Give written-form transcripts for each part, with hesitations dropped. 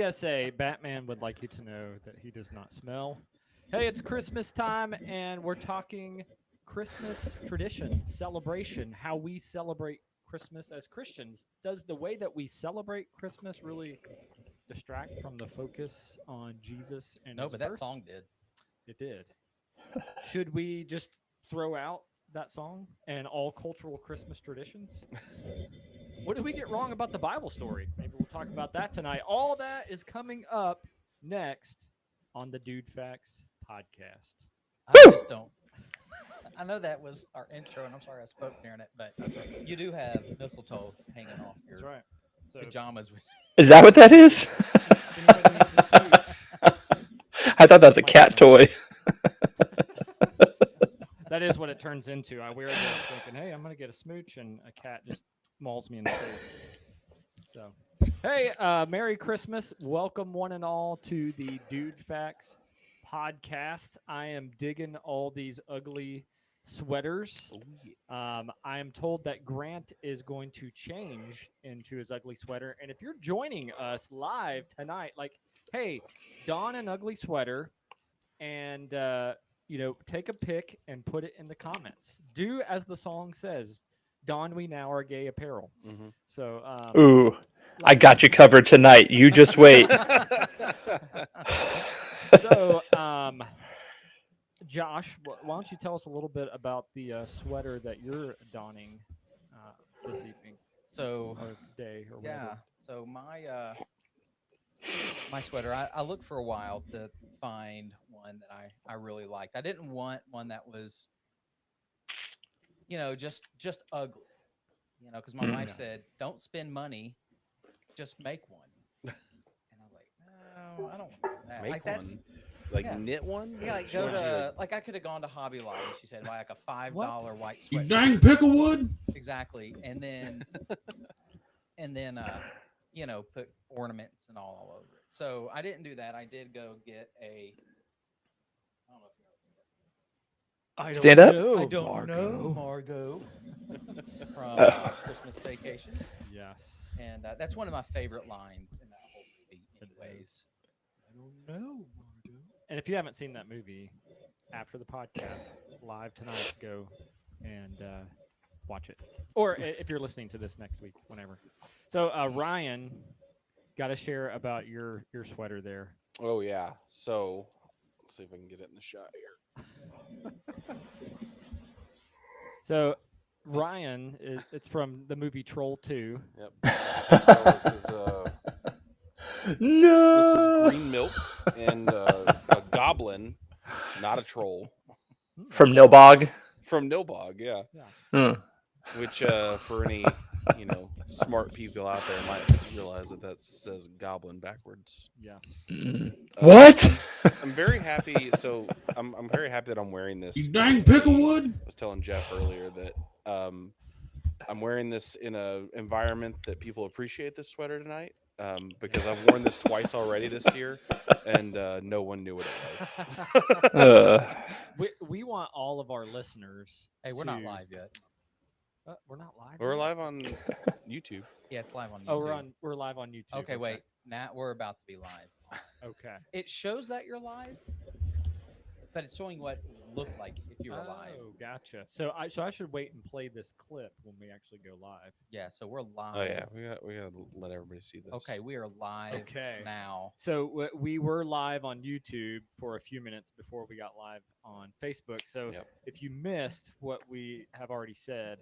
PSA, Batman would like you to know that he does not smell. Hey, it's Christmas time, and we're talking Christmas traditions, celebration, how we celebrate Christmas as Christians. Does the way that we celebrate Christmas really distract from the focus on Jesus and No, his but that birth? song did. It did. Should we just throw out that song and all cultural Christmas traditions? What did we get wrong about the Bible story? Maybe we'll talk about that tonight. All that is coming up next on the DudeFax podcast. I just don't. I know that was our intro, and I'm sorry I spoke during it, but you do have mistletoe hanging off your That's right. So, pajamas. Is that what that is? anybody needs a smooch, I thought that was a cat toy. that is what it turns into. I wear this thinking, hey, I'm going to get a smooch, and a cat just mauls me in the face. So, hey, Merry Christmas. Welcome, one and all, to the DudeFax podcast. I am digging all these ugly sweaters. I am told that Grant is going to change into his ugly sweater. And if you're joining us live tonight, like, hey, don an ugly sweater and, take a pic and put it in the comments. Do as the song says. Don we now our gay apparel. Mm-hmm. So, Ooh, I got you covered tonight. You just wait. So, Josh, why don't you tell us a little bit about the sweater that you're donning this evening So or day or yeah, whatever? so my sweater. I looked for a while to find one that I really liked. I didn't want one that was, just ugly. Because my wife said, "Don't spend money, just make one." And I was like, "No, I don't want that." Make like that's one. Like yeah. knit one? yeah. Like go to like I could have gone to Hobby Lobby. She said buy like a $5 white You sweater. dang picklewood. Exactly, and then put ornaments and all over it. So I didn't do that. I did go get a. I don't know if you know. I don't Stand up? know, I don't Margo. know, Margot. From Christmas Vacation, Yes. and that's one of my favorite lines in that whole movie. Anyways, I don't know, Margot. And if you haven't seen that movie, after the podcast, live tonight, go and watch it. Or if you're listening to this next week, whenever. So, Ryan, got to share about your sweater there. Oh, yeah. So let's see if I can get it in the shot here. So, Ryan, it's from the movie Troll 2. Yep. So this is No. green milk and a goblin, not a troll, From Nilbog. from Nilbog. Yeah. Hmm. Which for any smart people out there might realize that says goblin backwards. Yes. What? I'm very happy. So I'm very happy that I'm wearing this. You dang picklewood. I was telling Jeff earlier that I'm wearing this in an environment that people appreciate this sweater tonight because I've worn this twice already this year, and no one knew what it was. We want all of our listeners. Hey, we're not to- live yet. We're not live. We're yet? live on YouTube. Yeah, it's live on YouTube. Oh, we're live on YouTube. Okay, wait. Now we're about to be live. Okay. It shows that you're live, but it's showing what it would look like if you were live. Oh, gotcha. So I should wait and play this clip when we actually go live. Yeah, so we're live. Oh yeah, we got to let everybody see this. Okay, we are live Okay. now. So we were live on YouTube for a few minutes before we got live on Facebook. So Yep. if you missed what we have already said,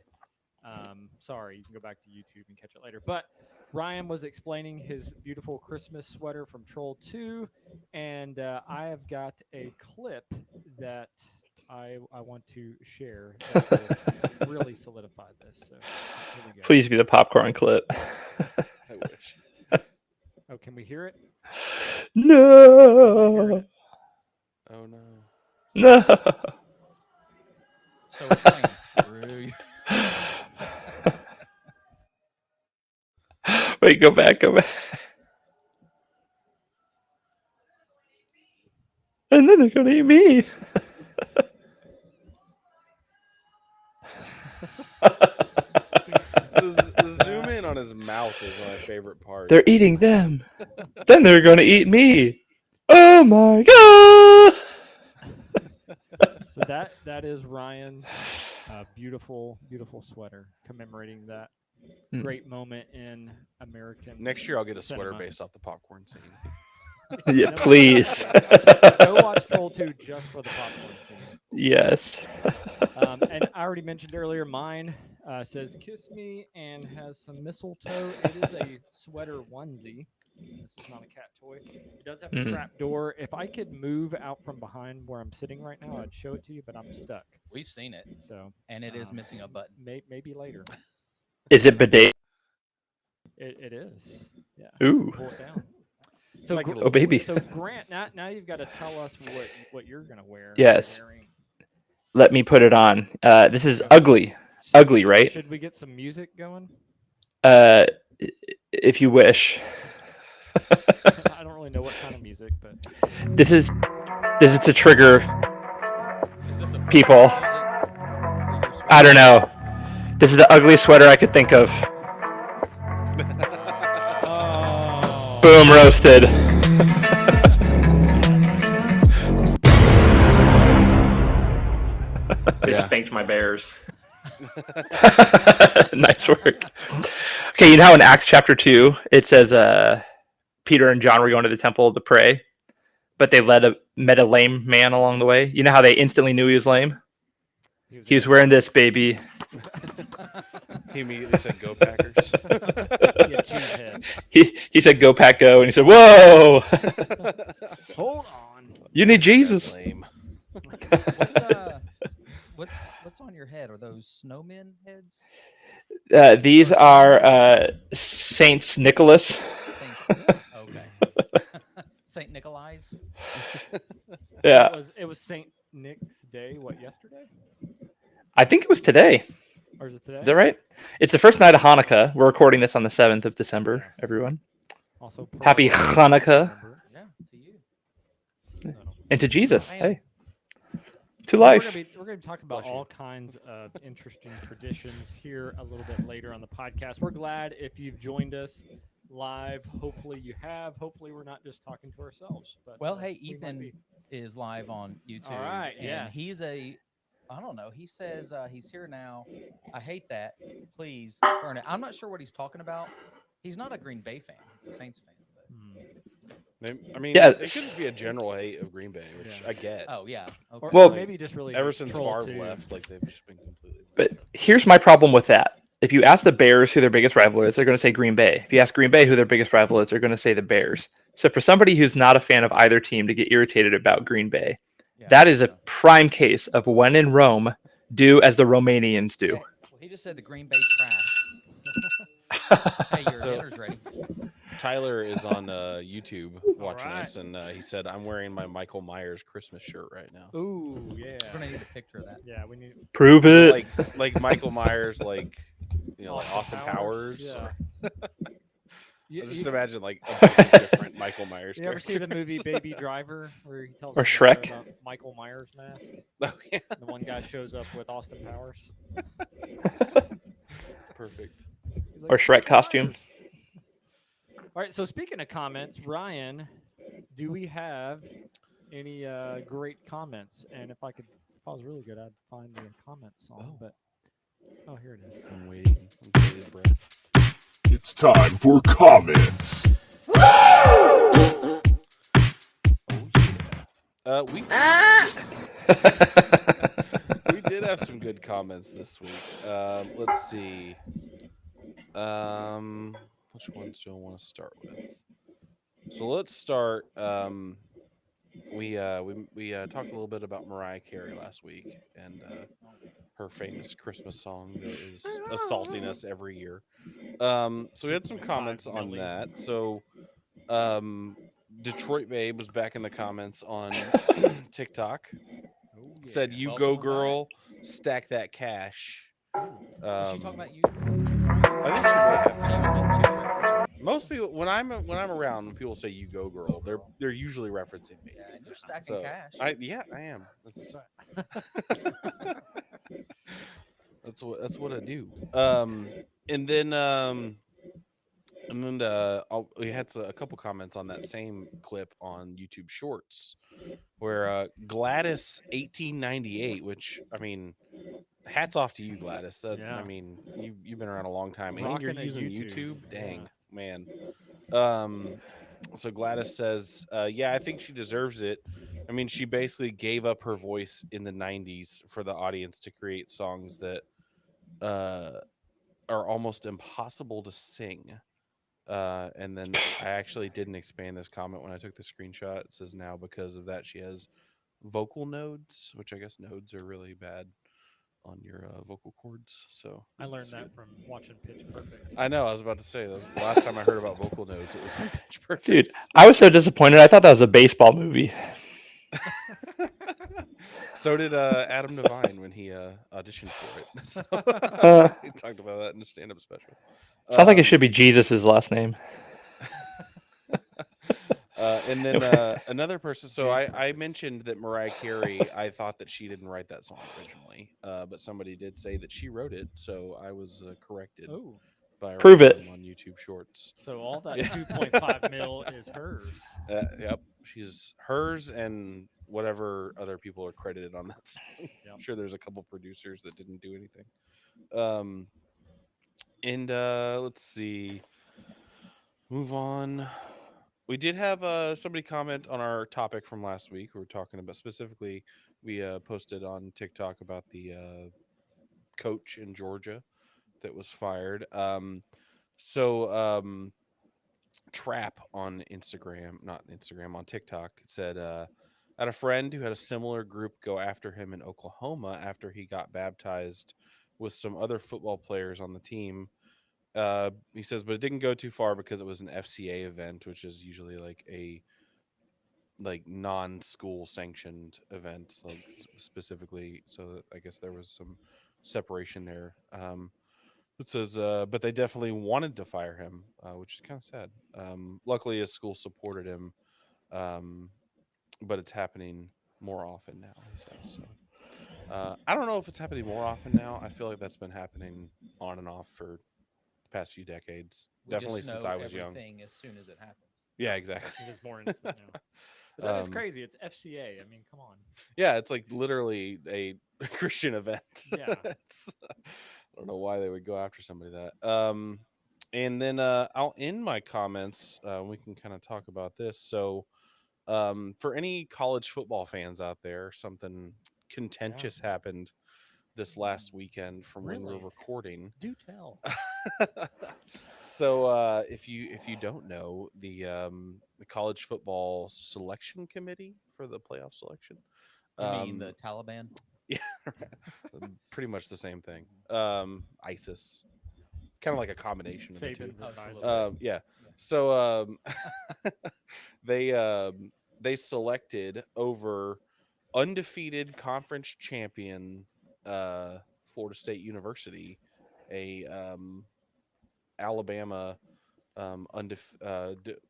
sorry, you can go back to YouTube and catch it later. But Ryan was explaining his beautiful Christmas sweater from Troll 2, and I have got a clip that I want to share that will really solidify this. So here we go. Please be the popcorn clip. I wish. Oh, can we hear it? No. Oh no. No. So we're going through. Wait, go back. And then they're gonna eat me. The zoom in on his his mouth is my favorite part. They're eating them. Then they're going to eat me. Oh my god! So that is Ryan's beautiful sweater commemorating that Hmm. great moment in American. Next year, I'll get a sweater cinema. based off the popcorn scene. Yeah, please. Go watch Troll 2 just for the popcorn scene. Yes. And I already mentioned earlier, mine says "Kiss Me" and has some mistletoe. It is a sweater onesie. This is not a cat toy. It does have a Mm. trap door. If I could move out from behind where I'm sitting right now, I'd show it to you, but I'm stuck. We've seen it, So and it is missing a button. maybe later. Is it bidet? It is. Yeah. Ooh. Pull it down. So, Like a Gr- little baby. So Grant, now you've got to tell us what you're gonna wear. Yes. Wearing. Let me put it on. This is Go. ugly. Ugly, right? Should we get some music going? If you wish. I don't really know what kind of music, but This is to trigger. Is this a People. music for your I don't know. This is the ugliest sweater I could think of. oh, Boom, roasted. They Yeah. spanked my bears. Nice work. Okay, you know how in Acts chapter 2 it says Peter and John were going to the temple to pray, but they met a lame man along the way. You know how they instantly knew he was lame? He was wearing this, baby. He immediately said, "Go Packers." yeah, cheesehead. He said, "Go Pack, go," and he said, "Whoa, Hold on. you need Jesus." Lame. What's on your head? Are those snowmen heads? These are Saints Nicholas. Okay. Saint Nikolai's. Yeah, It was Saint Nick's Day. What, yesterday? I think it was today. Or is it today? Is that right? It's the first night of Hanukkah. We're recording this on the 7th of December, everyone. Also, Happy Pearl Hanukkah. Remembrance. Yeah, to you. So, And to Jesus. Man. Hey. To We're life. gonna be talking about Bless you. all kinds of interesting traditions here a little bit later on the podcast. We're glad if you've joined us live. Hopefully you have. Hopefully we're not just talking to ourselves. But Well, hey, we might Ethan be. is live on YouTube. All right, and yes. he's I don't know. He says he's here now. I hate that. Please burn it. I'm not sure what he's talking about. He's not a Green Bay fan. He's a Saints fan. But... I mean, Yeah, it could just be a general hate of Green Bay, which Yeah. I get. Oh yeah. Okay. Or Well, maybe just really Ever hates since Troll Favre 2. left, like they've just been completely. But here's my problem with that. If you ask the Bears who their biggest rival is, they're going to say Green Bay. If you ask Green Bay who their biggest rival is, they're going to say the Bears. So for somebody who's not a fan of either team to get irritated about Green Bay, Yeah, that is a so- prime case of when in Rome, do as the Romanians do. Hey, well, he just said the Green Bay trash. Hey, your So- dinner's ready. Tyler is on YouTube watching right. us, and he said, "I'm wearing my Michael Myers Christmas shirt right now." Ooh, yeah. We're gonna need a picture of that. Yeah, we need Prove it. Like Michael Myers, like like Austin Austin Powers, Powers. yeah. or- You, just you- imagine like a bunch of different Michael Myers. you ever see the movie Baby Driver where he tells Or the story Shrek? about Michael Myers mask? Oh yeah, The one guy shows up with Austin Powers. it's perfect. He's like, Or Shrek costume. All right, so speaking of comments, Ryan, do we have any great comments? And if I was really good, I'd find the comments song. Oh. But here it is. I'm waiting. I'm bated breath. It's time for comments. Oh yeah. We did have some good comments this week. Let's see. Which ones do I want to start with? So let's start. We talked a little bit about Mariah Carey last week and her famous Christmas song that is assaulting us every year. So we had some comments on that. So Detroit Babe was back in the comments on TikTok. Oh, yeah. Said, "You Welcome go, back. girl, stack that cash." Is she talking about you? I think she might have. She was referencing- Most people, when I'm around, when people say "you go, girl," they're usually referencing me. Yeah, and you're stacking So cash. I am. That's what I do. And then And then we had a couple comments on that same clip on YouTube Shorts, where Gladys 1898, which I mean, hats off to you, Gladys. Yeah. I mean, you've been around a long time, and you're Rocking a using YouTube. YouTube. Dang, Yeah. man. So Gladys says, yeah, I think she deserves it. I mean, she basically gave up her voice in the 90s for the audience to create songs that are almost impossible to sing. And then I actually didn't expand this comment when I took the screenshot. It says now because of that, she has vocal nodes, which I guess nodes are really bad on your vocal cords. So I learned that from watching Pitch Perfect. I know. I was about to say that was the last time I heard about vocal nodes. It was from Pitch Perfect. Dude, I was so disappointed. I thought that was a baseball movie. So did Adam Devine when he auditioned for it. So, he talked about that in the stand-up special. Sounds like it should be Jesus' last name. And then another person. So I mentioned that Mariah Carey. I thought that she didn't write that song originally, but somebody did say that she wrote it. So I was corrected Oh, by Prove it. on YouTube Shorts. so all that Yeah. 2.5 mil is hers. Yep, she's hers and whatever other people are credited on that song. Yep. I'm sure there's a couple producers that didn't do anything. And let's see. Move on. We did have somebody comment on our topic from last week. We were talking about specifically. We posted on TikTok about the coach in Georgia that was fired. So Trap on Instagram, not Instagram, on TikTok said, I had a friend who had a similar group go after him in Oklahoma after he got baptized with some other football players on the team. He says, but it didn't go too far because it was an FCA event, which is usually like a non-school sanctioned event, like specifically. So I guess there was some separation there. It says, but they definitely wanted to fire him, which is kind of sad. Luckily, his school supported him, but it's happening more often now, he says. So I don't know if it's happening more often now. I feel like that's been happening on and off for the past few decades. We Definitely just since know I was young. everything as soon as it happens. Yeah, exactly. It is more instant now. But that is crazy. It's FCA. I mean, come on. Yeah, it's like literally a Christian event. Yeah. I don't know why they would go after somebody that. And then I'll end my comments. We can kind of talk about this. So, for any college football fans out there, something contentious happened this last weekend from when Really? we're recording. Do tell. So, if you don't know, the college football selection committee for the playoff selection. You mean the Taliban? Yeah, pretty much the same thing. ISIS, kind of like a combination of the two. Saban's advisor. Yeah. So they selected over undefeated conference champion Florida State University, a Alabama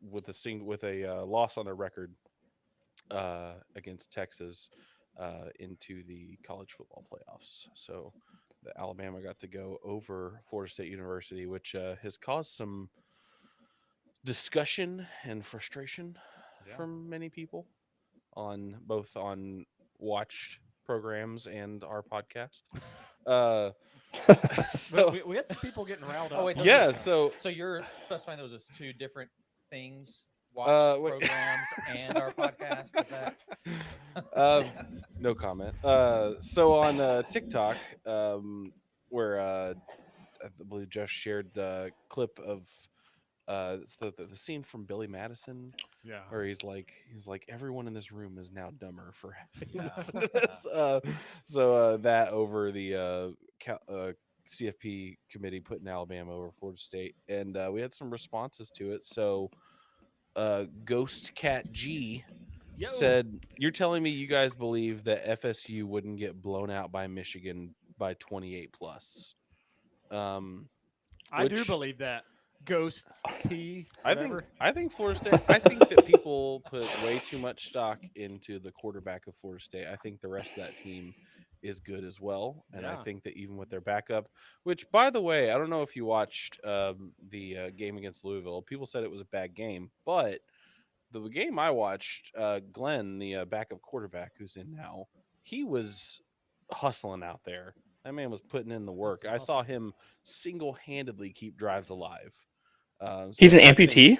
with a loss on their record against Texas into the college football playoffs. So the Alabama got to go over Florida State University, which has caused some discussion and frustration from many people on both on watched programs and our podcast. So we had some people getting riled up. Oh, wait, those yeah, are- so So you're specifying those as two different things? Watch wait. programs and our podcast? Is that? no comment. So on TikTok, where I believe Jeff shared the clip of it's the scene from Billy Madison, Yeah. where he's like everyone in this room is now dumber for having Yeah. listened to this. So that over the CFP committee putting Alabama over Florida State, and we had some responses to it. So Ghost Cat G Yo. said, "You're telling me you guys believe that FSU wouldn't get blown out by Michigan by 28 plus?" I do believe that. Ghost P. I Whatever. think Florida State. I think that people put way too much stock into the quarterback of Florida State. I think the rest of that team is good as well. And I Yeah. think that even with their backup, which by the way, I don't know if you watched the game against Louisville. People said it was a bad game, but the game I watched, Glenn, the backup quarterback who's in now, he was hustling out there. That man was putting in the work. I saw him single-handedly keep drives alive. He's So an I think- amputee.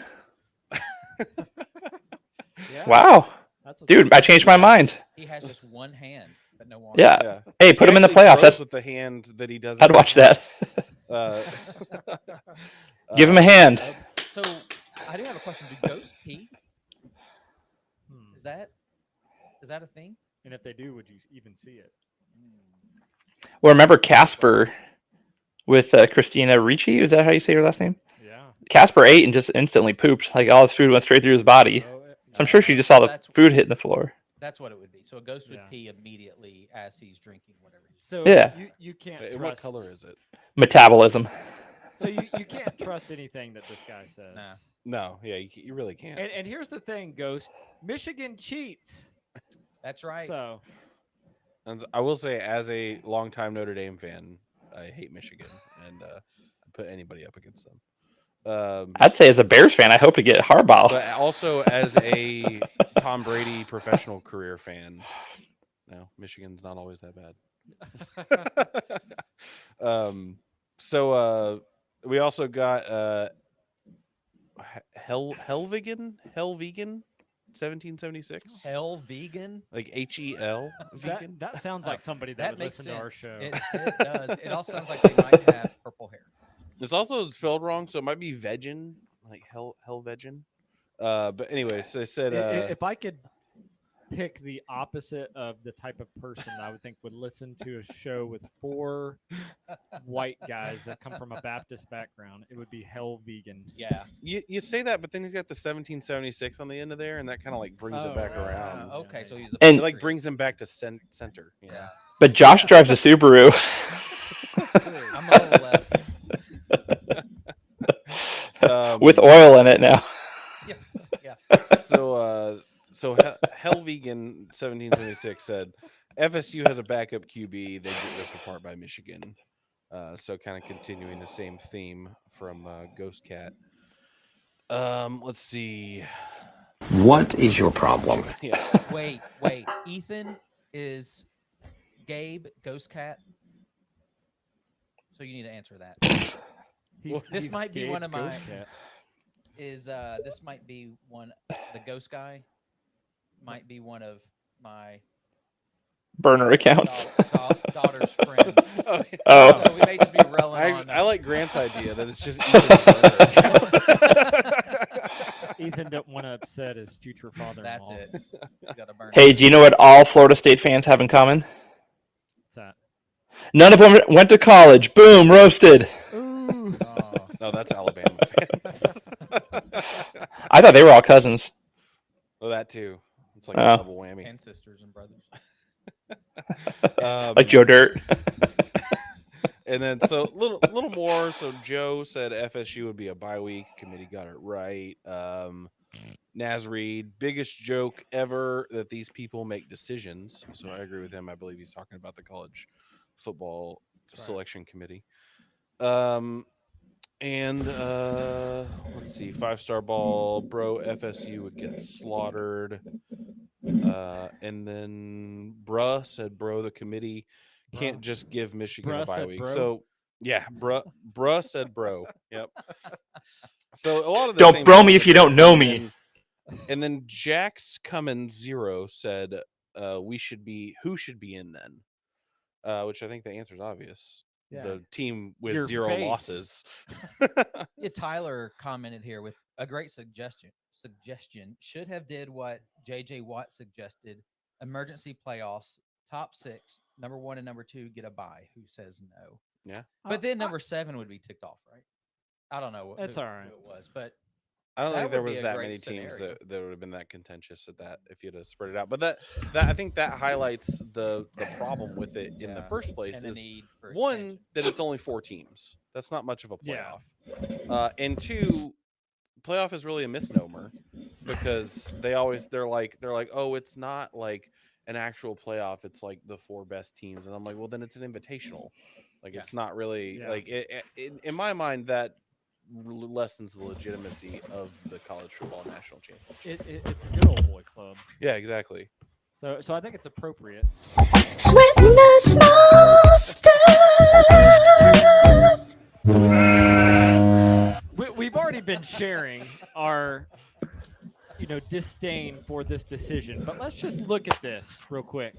Yeah. Wow, That's dude, I changed my mind. He has just one hand, but no arm. Yeah. Yeah. Hey, put He him in the actually playoffs. throws That's with the hand that he doesn't. I'd watch have. that. Uh, Give him a hand. So I do have a question. Do ghosts pee? Hmm. Is that a thing? And if they do, would you even see it? Well, remember Casper with Christina Ricci? Is that how you say your last name? Yeah. Casper ate and just instantly pooped. Like all his food went straight through his body. Oh, So I'm sure she just saw the That's- food hitting the floor. That's what it would be. So a ghost would Yeah. pee immediately as he's drinking whatever he's. So Yeah. you can't what trust. color is it? Metabolism. So you can't trust anything that this guy says. Nah. No, yeah, you really can't. And here's the thing, Ghost. Michigan cheats. That's right. So And I will say, as a longtime Notre Dame fan, I hate Michigan, and I put anybody up against them. I'd say as a Bears fan, I hope to get Harbaugh. But also as a Tom Brady professional career fan, no, Michigan's not always that bad. So we also got Helvigen 1776, Hell vegan. like HEL vegan. that sounds like somebody that, That would makes listen to our sense. show. It does. It also sounds like they might have purple hair. It's also spelled wrong, so it might be vegin, like Helvegen. But anyways, they said If I could pick the opposite of the type of person I would think would listen to a show with 4 white guys that come from a Baptist background, it would be Hell Vegan. Yeah. you say that, but then he's got the 1776 on the end of there, and that kind of like brings it back around. Okay, so he's a And- It like patriot. brings him back to center. You know? Yeah. But Josh drives a Subaru. I'm a little left. With oil in it now. So Hell Vegan 1776 said FSU has a backup QB. They get ripped apart by Michigan. So kind of continuing the same theme from Ghost Cat. Let's see. What is your problem? Yeah. Wait. Ethan is Gabe Ghost Cat. So you need to answer that. This might be one of my- This might be one. The ghost guy might be one of my Burner accounts. daughter's friends. Oh. So we may just be rolling on. I like Grant's idea that it's just Ethan don't want to upset his future father-in-law. That's it. You gotta burn. Hey, do you know what all Florida State fans have in common? What's that? None of them went to college. Boom, roasted. Ooh. Oh, No, that's Alabama fans. I thought they were all cousins. Well, that too. It's like Oh. a double whammy. and sisters and brothers. Like Joe Dirt. And then so little more. So Joe said FSU would be a bye week. Committee got it right. Naz Reed, biggest joke ever that these people make decisions. So I agree with him. I believe he's talking about the college football That's right. selection committee. And let's see, 5-star ball, bro. FSU would get slaughtered. And then bruh said, bro, the committee can't Bruh. just give Michigan Bruh a bye said week. bro? So yeah, bruh said bro. Yep. So a lot of the Don't same bro stuff me that if you don't they're know doing. me. And then Jax Cummins 0 said, who should be in then? Which I think the answer is obvious. Yeah. The team with Your 0 face. losses. Yeah, Tyler commented here with a great suggestion. Should have did what JJ Watt suggested. Emergency playoffs, top 6, number 1 and number 2 get a bye. Who says no? Yeah. But then number 7 would be ticked off, right? I don't know what That's who, all right. who it was, but I don't That think there would be was a that great many teams scenario. that would have been that contentious at that if you'd have spread it out. But that I think that highlights the problem with it in the Yeah, first place and the is need for one, expansion. that it's only 4 teams. That's not much of a Yeah. playoff. And 2, playoff is really a misnomer because they're like, oh, it's not like an actual playoff, it's like the 4 best teams, and I'm like, well, then it's an invitational. Like Yeah. it's not really Yeah. like in my mind that lessens the legitimacy of the college football national championship. It's a good old boy club. Yeah, exactly. So I think it's appropriate. Sweating the small stuff. We've already been sharing our disdain for this decision, but let's just look at this real quick.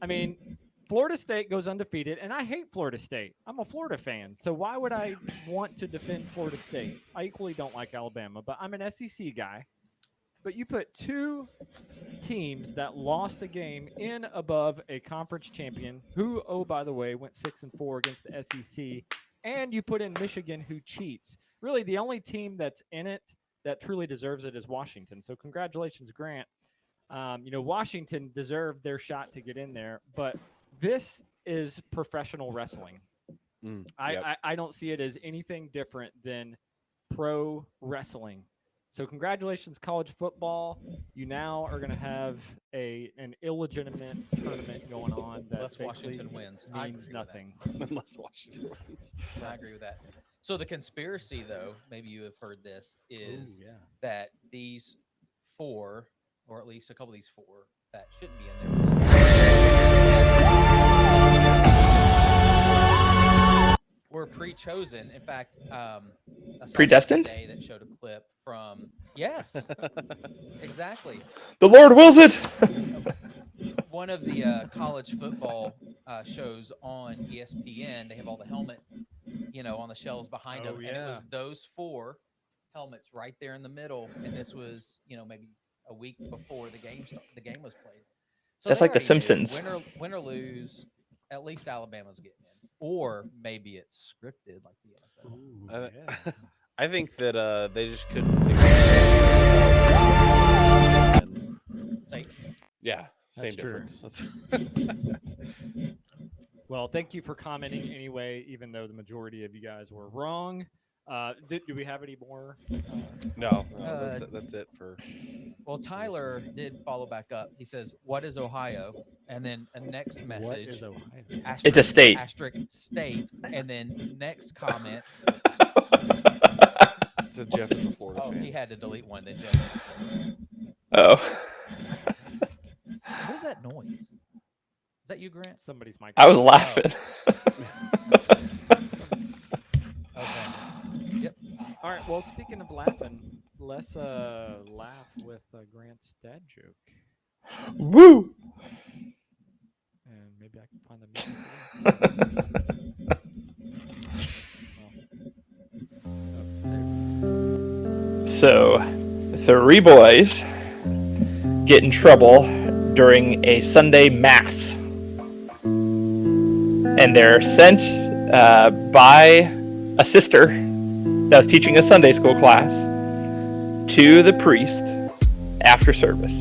I mean, Florida State goes undefeated, and I hate Florida State. I'm a Florida fan, so why would I want to defend Florida State? I equally don't like Alabama, but I'm an SEC guy. But you put 2 teams that lost a game in above a conference champion, who, oh, by the way, went 6-4 against the SEC, and you put in Michigan, who cheats. Really, the only team that's in it that truly deserves it is Washington. So congratulations, Grant. Washington deserved their shot to get in there, but this is professional wrestling. Yep. I don't see it as anything different than pro wrestling. So congratulations, college football. You now are going to have an illegitimate tournament going on that Unless Washington wins. I means agree with that. nothing. Unless Washington wins. I agree with that. So the conspiracy, though, maybe you have heard this, is Ooh, yeah. that these 4, or at least a couple of these 4 that shouldn't be in there, were pre-chosen. In fact, I saw Predestined? today that showed a clip from yes, exactly. The Lord wills it. One of the college football shows on ESPN. They have all the helmets, on the shelves behind them, and it was those 4 helmets right there in the middle. And this was, maybe a week before the game was played. So That's they like The already knew, Simpsons. win or lose, at least Alabama's getting in, or maybe it's scripted like the NFL. Ooh, I think that they just couldn't. Satan. Yeah, That's same true. difference. Well, thank you for commenting anyway, even though the majority of you guys were wrong. Do we have any more? No, Uh, that's it for. Well, Tyler did follow back up. He says, "What is Ohio?" And then a next What message. is Ohio? Asterisk, It's a state. Asterisk state, and then next comment. So Jeff is a Florida Oh, fan. he had to delete one. Then Jeff. Oh. What is that noise? Is that you, Grant? Somebody's mic. I was laughing. Okay. Yep. All right. Well, speaking of laughing, let's laugh with Grant's dad joke, Woo! and maybe I can find the music. So, 3 boys get in trouble during a Sunday mass. And they're sent by a sister that was teaching a Sunday school class to the priest after service.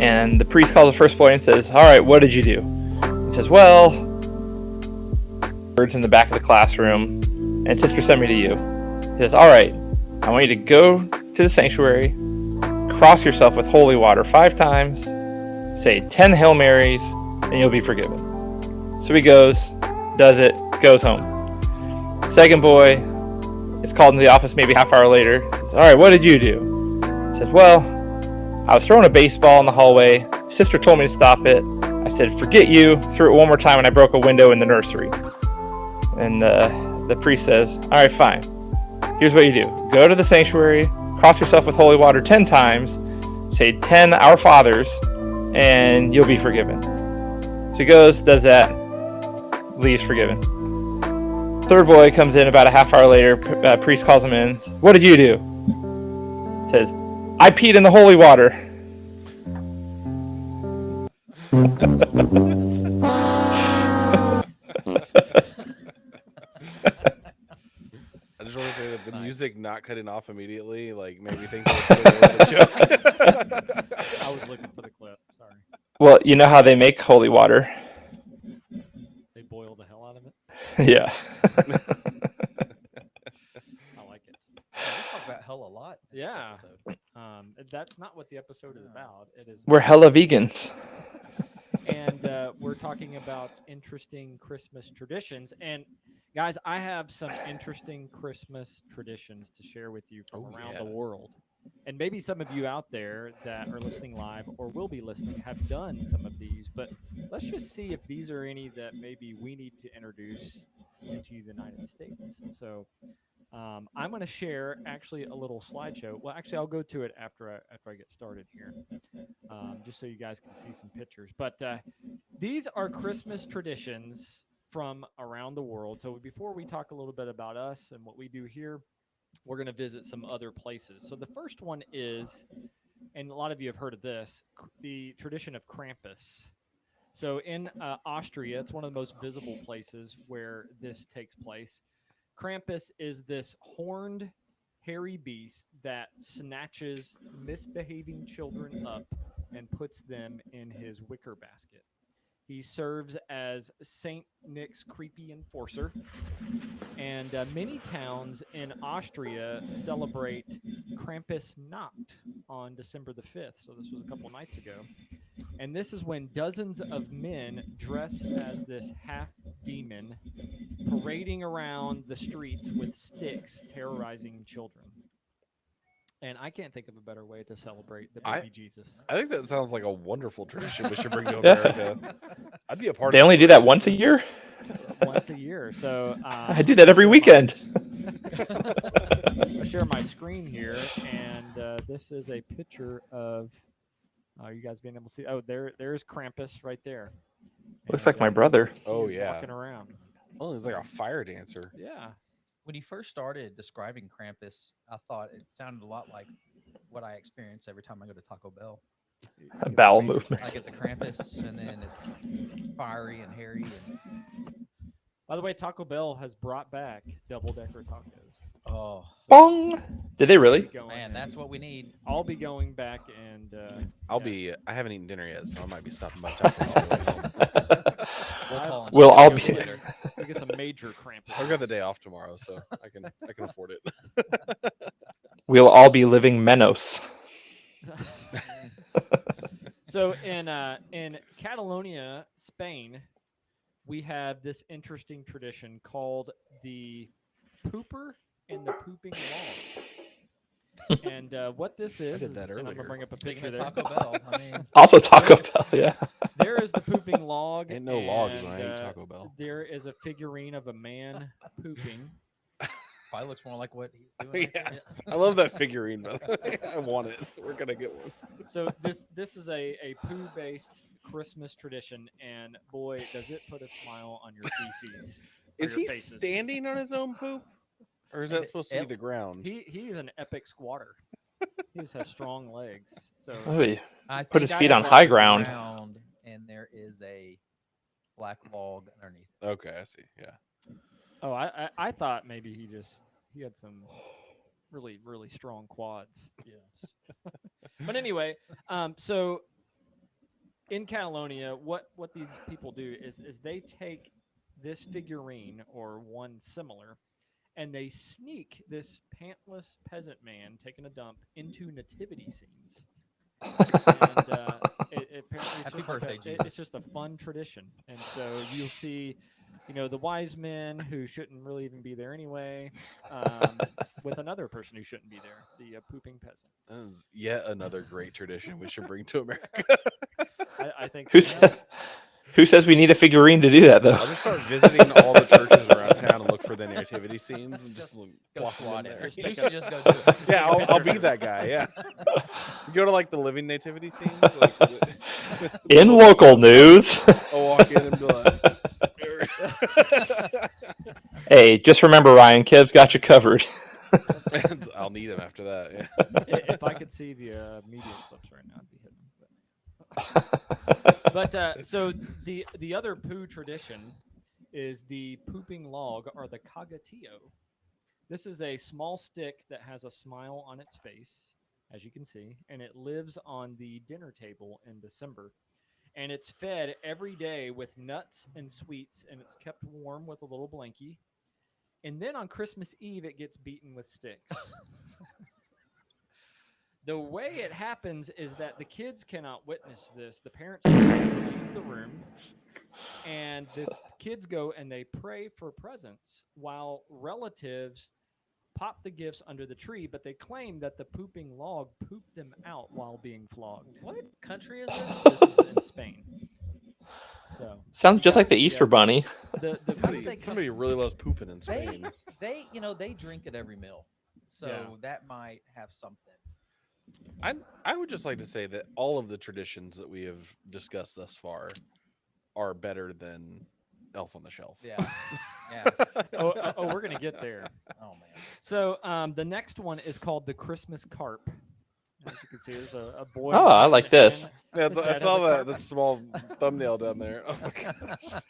And the priest calls the first boy and says, "All right, what did you do?" He says, "Well," words in the back of the classroom, "and sister sent me to you." He says, "All right, I want you to go to the sanctuary, cross yourself with holy water 5 times, say 10 Hail Marys, and you'll be forgiven." So he goes, does it, goes home. Second boy is called into the office maybe half hour later. He says, "All right, what did you do?" He says, "Well, I was throwing a baseball in the hallway. Sister told me to stop it. I said, forget you, threw it one more time, and I broke a window in the nursery." And the priest says, "All right, fine. Here's what you do. Go to the sanctuary, cross yourself with holy water 10 times, say 10 Our Fathers, and you'll be forgiven." So he goes, does that, leaves forgiven. Third boy comes in about a half hour later. Priest calls him in. "What did you do?" Says, "I peed in the holy water." I just want to say that the Nice. music not cutting off immediately, like made me think it was still a joke. I was looking for the clip. Sorry. Well, you know how they make holy water? They boil the hell out of it. Yeah. I like it. We talk about hell a lot. in this Yeah. episode. It's that's not what the episode is about. It is We're hella vegans. and we're talking about interesting Christmas traditions. And guys, I have some interesting Christmas traditions to share with you from Oh, around yeah. the world. And maybe some of you out there that are listening live or will be listening have done some of these, but let's just see if these are any that maybe we need to introduce into the United States. So I'm going to share actually a little slideshow. Well, actually, I'll go to it after I get started here, just so you guys can see some pictures. But these are Christmas traditions from around the world. So before we talk a little bit about us and what we do here, we're going to visit some other places. So the first one is, and a lot of you have heard of this, the tradition of Krampus. So in Austria, it's one of the most visible places where this takes place. Krampus is this horned, hairy beast that snatches misbehaving children up and puts them in his wicker basket. He serves as Saint Nick's creepy enforcer, and many towns in Austria celebrate Krampusnacht on December the 5th. So this was a couple nights ago. And this is when dozens of men dress as this half demon parading around the streets with sticks, terrorizing children. And I can't think of a better way to celebrate the baby Jesus. I think that sounds like a wonderful tradition we should bring to Yeah. America. I'd be a part They of only do that once a year. Once a year. So I do that every weekend. I'll share my screen here, and this is a picture of you guys being able to see. Oh, there's Krampus right there. Looks And, like my he- brother. he Oh, is yeah. walking around. Oh, he's like a fire dancer. Yeah. When you first started describing Krampus, I thought it sounded a lot like what I experience every time I go to Taco Bell. A bowel movement. I get the Krampus, and then it's fiery and hairy. And, By the way, Taco Bell has brought back double-decker tacos. oh, So Bong. Did they I'll really? be going man, and- that's what we need. I'll be going back and I haven't eaten dinner yet, so I might be stopping by Taco Bell on the way home. We'll call and We'll check all in be- later. we get some major Krampus. I've got the day off tomorrow, so I can afford it. We'll all be living Menos. So in Catalonia, Spain, we have this interesting tradition called the pooper and the pooping log. And what this is, did that and I'm gonna earlier. bring up a Speaking picture of there. Taco Bell, I mean, Also Taco Bell, yeah. There is the pooping log. Ain't no logs and, when I eat Taco Bell. There is a figurine of a man pooping. probably looks more like what he's doing. right Yeah. there. I love that figurine, by the way. I want it. We're gonna get one. So this is a poo-based Christmas tradition, and boy, does it put a smile on your feces. or Is your he faces. standing on his own poop, or is that supposed to be the ground? He is an epic squatter. He just has strong legs. So Oy. I Put think his I feet on walks high ground. around, and there is a black log underneath. Okay, I see. Yeah. oh, I thought maybe he had some really strong quads. Yes. But anyway, so in Catalonia, what these people do is they take this figurine or one similar, and they sneak this pantless peasant man taking a dump into nativity scenes. And apparently Happy just birthday, it's Jesus. just a fun tradition. And so you'll see, the wise men who shouldn't really even be there anyway, with another person who shouldn't be there, the pooping peasant. That is yet another great tradition we should bring to America. I think Who so. said, who says we need a figurine to do that though? I'll just start visiting all the churches around town and look for the nativity scenes and just Go plop them squat in in there. there. You should just go do it. Yeah, I'll be that guy. Yeah. You go to like the living nativity scenes. Like, In local news. I'll walk in and be like, Hey, just remember, Ryan, Kev's got you covered. and I'll need him after that. Yeah. If I could see the media clips right now, I'd be hitting them. But so the other poo tradition is the pooping log or the cagatillo. This is a small stick that has a smile on its face, as you can see, and it lives on the dinner table in December. And it's fed every day with nuts and sweets, and it's kept warm with a little blankie. And then on Christmas Eve, it gets beaten with sticks. The way it happens is that the kids cannot witness this. The parents leave the room, and the kids go and they pray for presents while relatives pop the gifts under the tree, but they claim that the pooping log pooped them out while being flogged. What country is this? This is in Spain. So Sounds just like the Easter yeah. Bunny. the How did they come- Somebody really loves pooping in They, Spain. they drink at every meal, so Yeah. that might have something. I would just like to say that all of the traditions that we have discussed thus far are better than Elf on the Shelf. Yeah, yeah. we're gonna get there. Oh man. So the next one is called the Christmas carp. As you can see, there's a boy. Oh, I like this. Yeah, His dad I has saw a that carp. that small thumbnail down there. Oh my gosh.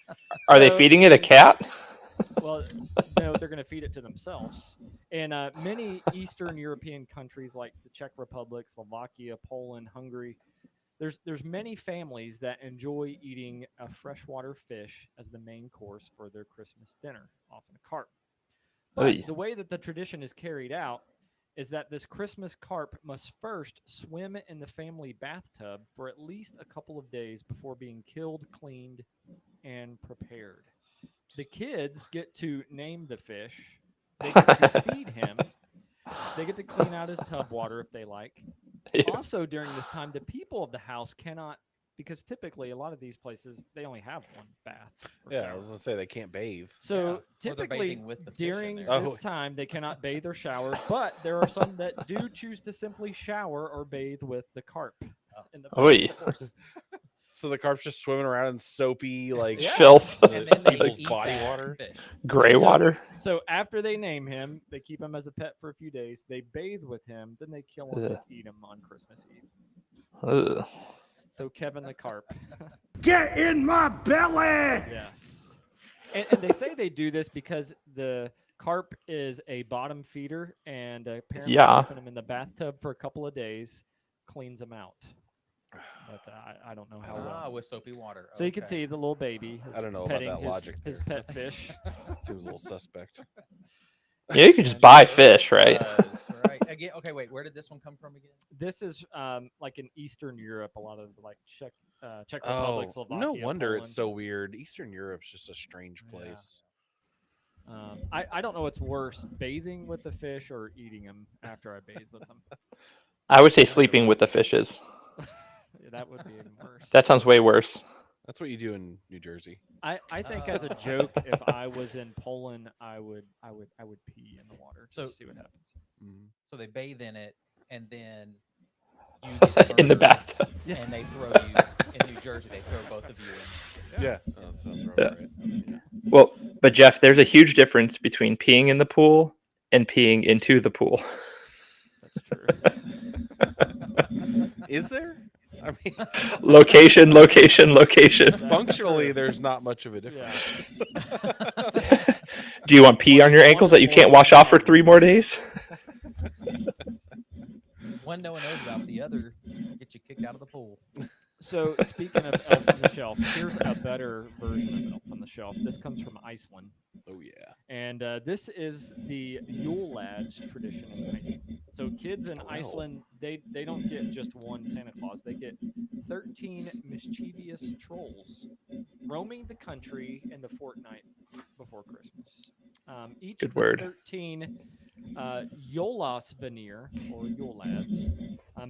Are they So- feeding it a cat? Well, no, they're going to feed it to themselves. In many Eastern European countries like the Czech Republic, Slovakia, Poland, Hungary, there's many families that enjoy eating a freshwater fish as the main course for their Christmas dinner, often a carp. But Oy. the way that the tradition is carried out is that this Christmas carp must first swim in the family bathtub for at least a couple of days before being killed, cleaned, and prepared. The kids get to name the fish. They get to feed him. They get to clean out his tub water if they like. Ew. Also, during this time, the people of the house cannot, because typically a lot of these places they only have one bath. or Yeah, I shower. was gonna say they can't bathe. So Yeah, or they're typically bathing with the fish in during there. this Oh. time they cannot bathe or shower, but there are some that do choose to simply shower or bathe with the carp in the Oy. bath. Of course. So the carp's just swimming around in soapy like Yeah. Filth. And then they people's eat body that water. fish. Gray So- water. So after they name him, they keep him as a pet for a few days. They bathe with him, then they kill him and Ugh. eat him on Christmas Eve. Ugh. So Kevin the carp. Get in my belly! Yes. And they say they do this because the carp is a bottom feeder, and apparently Yeah. keeping him in the bathtub for a couple of days cleans him out. But I don't know how well. With soapy water. So you can Okay. see the little baby. I don't know about petting that his, logic His there. pet fish. Seems a little suspect. Yeah, you can just buy fish, right? Right. Again. Okay. Wait. Where did this one come from again? This is like in Eastern Europe, a lot of like Czech Oh, Republic, Slovakia. no wonder Poland. it's so weird. Eastern Europe's just a strange Yeah. place. I don't know what's worse, bathing with the fish or eating them after I bathe with them. I would say sleeping with the fishes. That would be even worse. That sounds way worse. That's what you do in New Jersey. I think as a joke, if I was in Poland, I would pee in the water So- to see what happens. Mhm. So they bathe in it, and then you get In the murdered, bathtub. and they throw you in New Jersey. They throw both of you in. Yeah, oh, that sounds Yeah. right. Well, but Jeff, there's a huge difference between peeing in the pool and peeing into the pool. That's true. Is there? I mean, Location, location, location. That's functionally, true. there's not much of a Yeah. difference. Do you want pee on your ankles that you can't wash off for 3 more days? One no one knows about. The other get you kicked out of the pool. So speaking of Elf on the Shelf, here's a better version of Elf on the Shelf. This comes from Iceland. Oh yeah. And this is the Yule Lads tradition in Iceland. So kids in Oh, wow. Iceland, they don't get just one Santa Claus. They get 13 mischievous trolls roaming the country in the fortnight before Christmas. Each Good of the word. 13 Jólasvenir, or Yule Lads,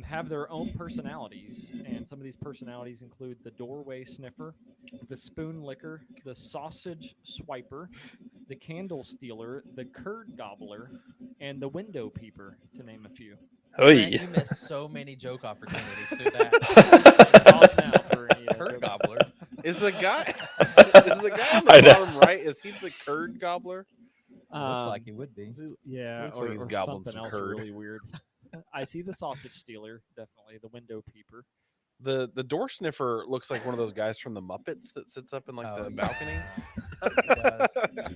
have their own personalities. And some of these personalities include the doorway sniffer, the spoon licker, the sausage swiper, the candle stealer, the curd gobbler, and the window peeper, to name a few. Oy. Grant, you missed so many joke opportunities through that. Pause now for any Curd joke. gobbler. Is the guy is the guy on the I know. bottom right? Is he the curd gobbler? Looks Um, like he would be. Is he- Yeah, Looks like or, he's or gobbling something some else curd. really weird. I see the sausage stealer, definitely. The window peeper. The door sniffer looks like one of those guys from the Muppets that sits up in like Oh, the yeah. balcony. He does.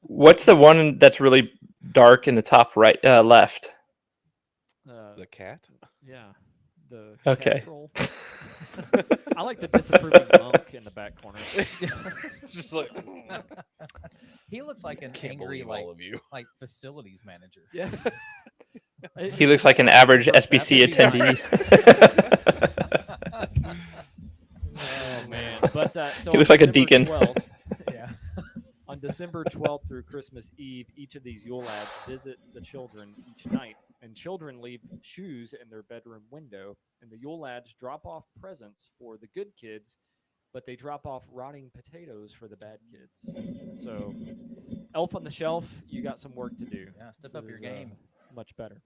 What's the one that's really dark in the top right, left? The cat. Yeah, the Okay. cat troll. I like the disapproving monk in the back corner. Just like He looks like an can't angry believe like all of you. like facilities manager. Yeah. He looks like an average SBC That would be attendee. Oh man! But so He on looks like a December deacon. 12th, Yeah. on December 12th through Christmas Eve, each of these Yule lads visit the children each night, and children leave shoes in their bedroom window, and the Yule lads drop off presents for the good kids, but they drop off rotting potatoes for the bad kids. So, Elf on the Shelf, you got some work to do. Yeah, step This up your is, game. much better.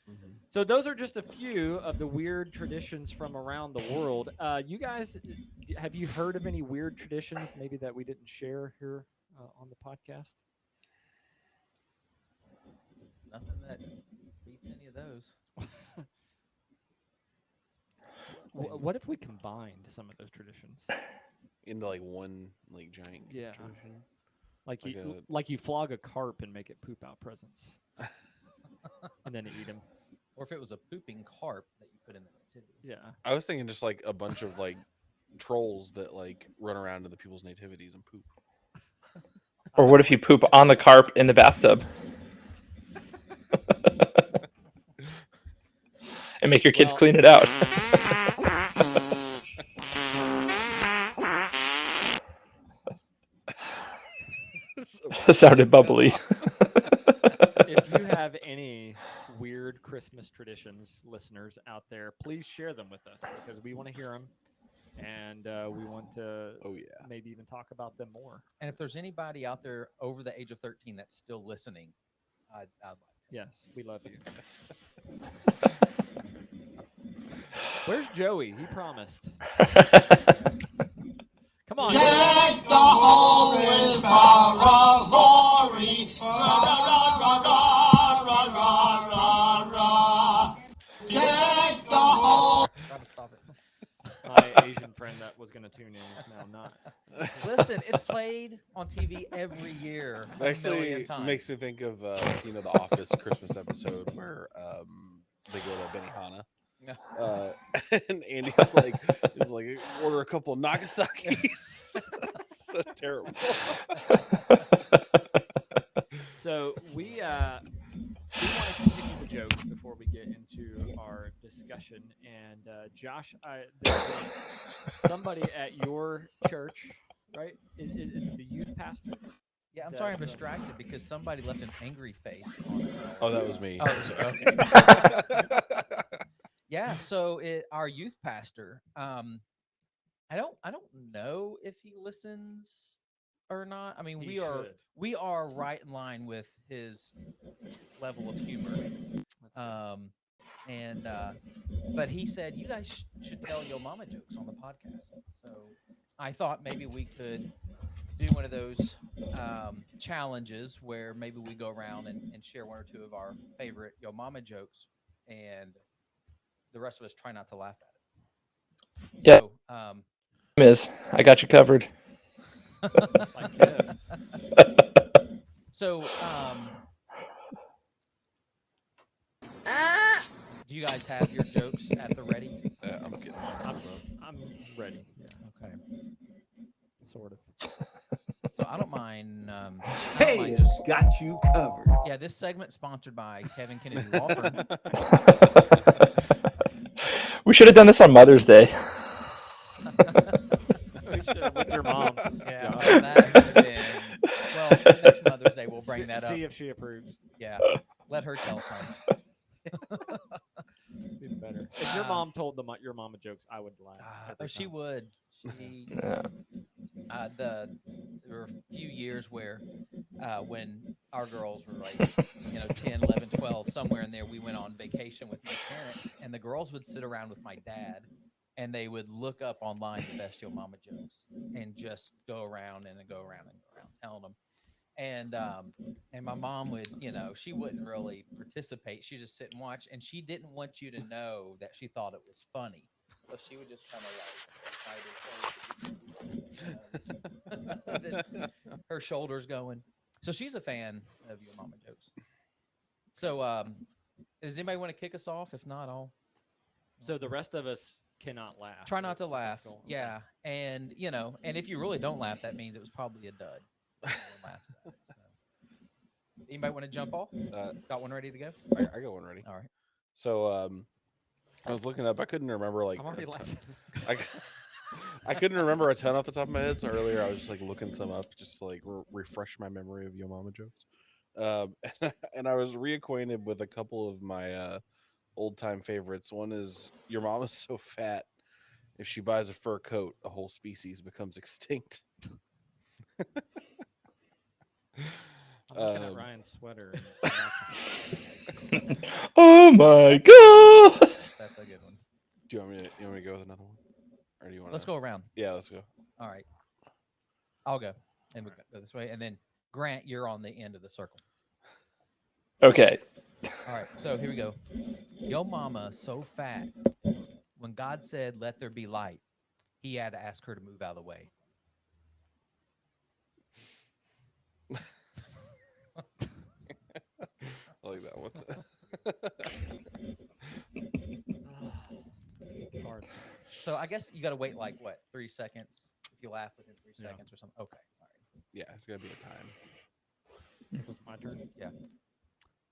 Mhm. So those are just a few of the weird traditions from around the world. You guys, have you heard of any weird traditions maybe that we didn't share here on the podcast? Nothing that beats any of those. What if we combined some of those traditions? Into like one like giant Yeah. tradition. Like Like you, a- like you flog a carp and make it poop out presents, and then eat them. Or if it was a pooping carp that you put in the nativity. Yeah. I was thinking just like a bunch of like trolls that like run around to the people's nativities and poop. Or what if you poop on the carp in the bathtub? And make your kids Well- clean it out. That sounded bubbly. If you have any weird Christmas traditions, listeners out there, please share them with us because we want to hear them, and we want to Oh yeah. maybe even talk about them more. And if there's anybody out there over the age of 13 that's still listening, I'd like to. Yes, we love you. Where's Joey? He promised. Come on. Joey. Try to stop it. My Asian friend that was going to tune in is now not. Listen, it's played on TV every year. A million Actually, times. makes me think of the Office Christmas episode where they go to Benihana. And Andy's like, order a couple of Nagasaki's. So terrible. So we want to continue the jokes before we get into our discussion. And Josh, there's somebody at your church, right? Is it the youth pastor? Yeah, I'm sorry I'm that, distracted because somebody left an angry face on it. Oh, that was me. Oh, okay. Yeah, so our youth pastor, I don't know if he listens or not. I mean, He we are should. we are right in line with his level of humor. But he said you guys should tell Yo Mama jokes on the podcast. So I thought maybe we could do one of those challenges where maybe we go around and share one or two of our favorite Yo Mama jokes, and the rest of us try not to laugh at it. Yeah. So, I got you covered. Like Kev. so do you guys have your jokes at the ready? Yeah, I'm getting mine. I'm ready. Yeah, Okay. sort of. So I don't mind. I don't Hey, mind it's just, got you covered. yeah, this segment sponsored by Kevin Kennedy Law Firm. We should have done this on Mother's Day. We should, with your mom. Yeah, Josh. well, that would have been. Well, next Mother's Day we'll bring that up. See if she approves. Yeah, let her tell some. It's better. If your mom told your mama jokes, I would laugh. every She time. would. She Yeah. there were a few years where when our girls were like 10 11 12 somewhere in there, we went on vacation with my parents, and the girls would sit around with my dad and they would look up online the best Yo Mama jokes and just go around and go around telling them. And my mom would, she wouldn't really participate. She'd just sit and watch, and she didn't want you to know that she thought it was funny. So she would just kind of like her shoulders going. So she's a fan of Your Mama jokes. So does anybody want to kick us off? If not, I'll So the rest of us cannot laugh. try not to Is that laugh. cool? Okay. Yeah, and and if you really don't laugh, that means it was probably a dud. No one laughs at it, so. Anybody want to jump off? Got one ready to go? I got one ready. All right. So I was looking up. I couldn't remember like I'm already laughing. I couldn't remember a ton off the top of my head. So earlier I was just like looking some up, just to, like refresh my memory of Yo Mama jokes. And I was reacquainted with a couple of my old time favorites. One is your mama's so fat, if she buys a fur coat, a whole species becomes extinct. I'm looking at Ryan's sweater. And Oh my god! That's a good one. Do you want me to go with another one, or do you want? Let's go around. Yeah, let's go. All right. I'll go, and we'll go this way, and then Grant, you're on the end of the circle. Okay. All right. So here we go. Yo mama so fat. When God said, "Let there be light," He had to ask her to move out of the way. I like that one. it's hard. So I guess you got to wait like what, 3 seconds? If you laugh within 3 Yeah. seconds or something. Okay. All right. Yeah, it's gotta be a time. So it's my turn. Yeah.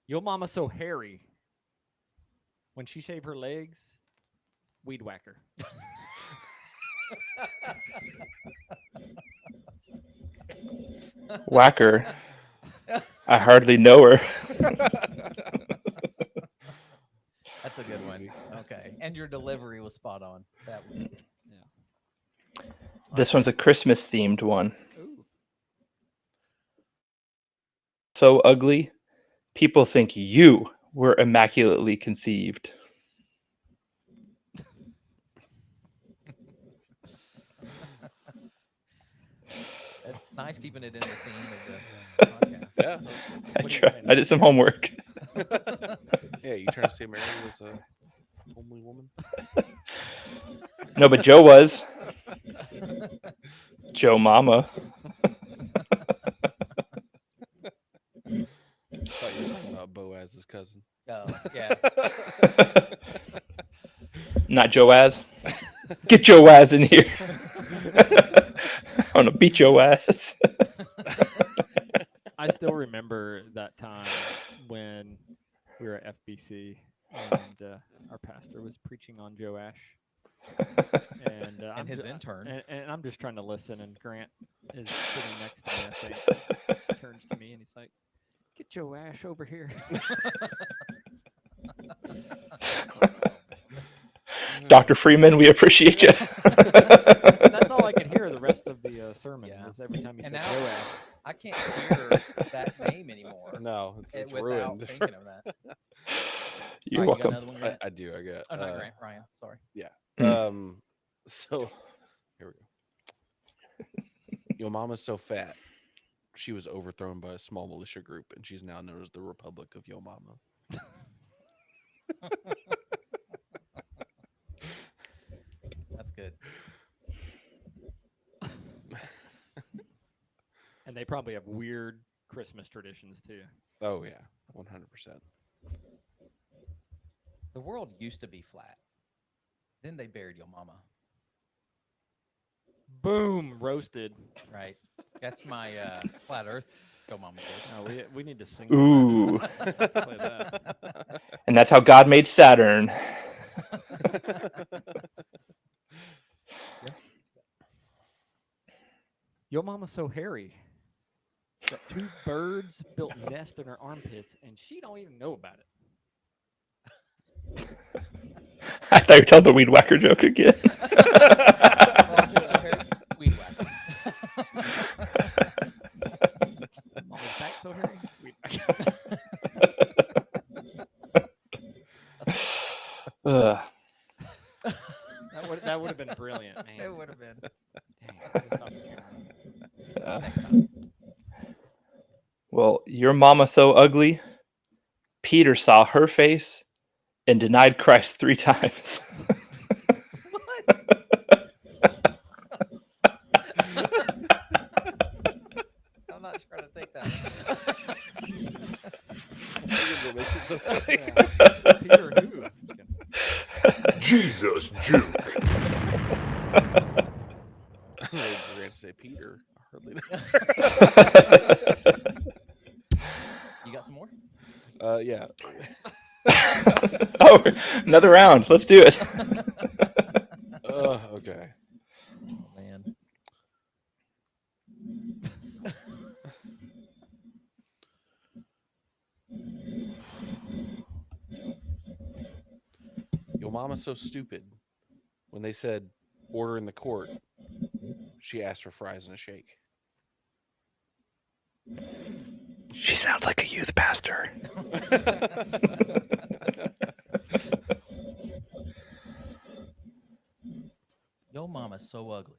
Yo mama so hairy. When she shave her legs, weed whacker. Whacker. I hardly know her. That's a good one. Easy. Okay. And your delivery was spot on. That was good. This one's a Christmas themed one. Ooh. So ugly, people think you were immaculately conceived. It's nice keeping it in the theme of the podcast. Yeah. I did some homework. Yeah, you trying to say Mary was a homely woman? No, but Joe was. Joe Mama. I thought you were talking about Boaz's cousin. Oh, yeah. Not Joaz. Get Joaz in here. I want to beat your ass. I still remember that time when we were at FBC and our pastor was preaching on Joash. And, And his intern. And I'm just trying to listen, and Grant is sitting next to me, I think. He turns to me and he's like, "Get Joash over here." Dr. Freeman, we appreciate you. That's all I could hear the rest of the sermon. Yeah. Was every time he And said now- Joash. I can't hear that name anymore. No, it's without ruined. thinking of that. You're All right, you got welcome. another one, I, Grant? I do. I got. Oh, not Grant. Ryan. Sorry. So here we go. Your mama's so fat, she was overthrown by a small militia group, and she's now known as the Republic of Yo Mama. That's good. And they probably have weird Christmas traditions too. Oh yeah, 100%. The world used to be flat. Then they buried your mama. Boom, roasted. Right. That's my flat Earth Yo Mama joke. No, we need to sing. Ooh. That. Play that. And that's how God made Saturn. Yo mama so hairy. Got 2 birds built nest in her armpits, and she don't even know about it. I thought you were telling the weed whacker joke again. Weed whacker. Mama's back so hairy. Weed whacker. Ugh. That would have been brilliant, man. It would have been. Dang, it's not the camera. Next time. Well, your mama so ugly, Peter saw her face and denied Christ 3 times. I'm not trying to think that. What makes it so funny? Peter who? Jesus juke. I was waiting for Grant to say Peter. I hardly know. You some more? Yeah. Oh, another round. Let's do it. Okay. Oh man. Your mama's so stupid. When they said order in the court, she asked for fries and a shake. She sounds like a youth pastor. Yo mama's so ugly.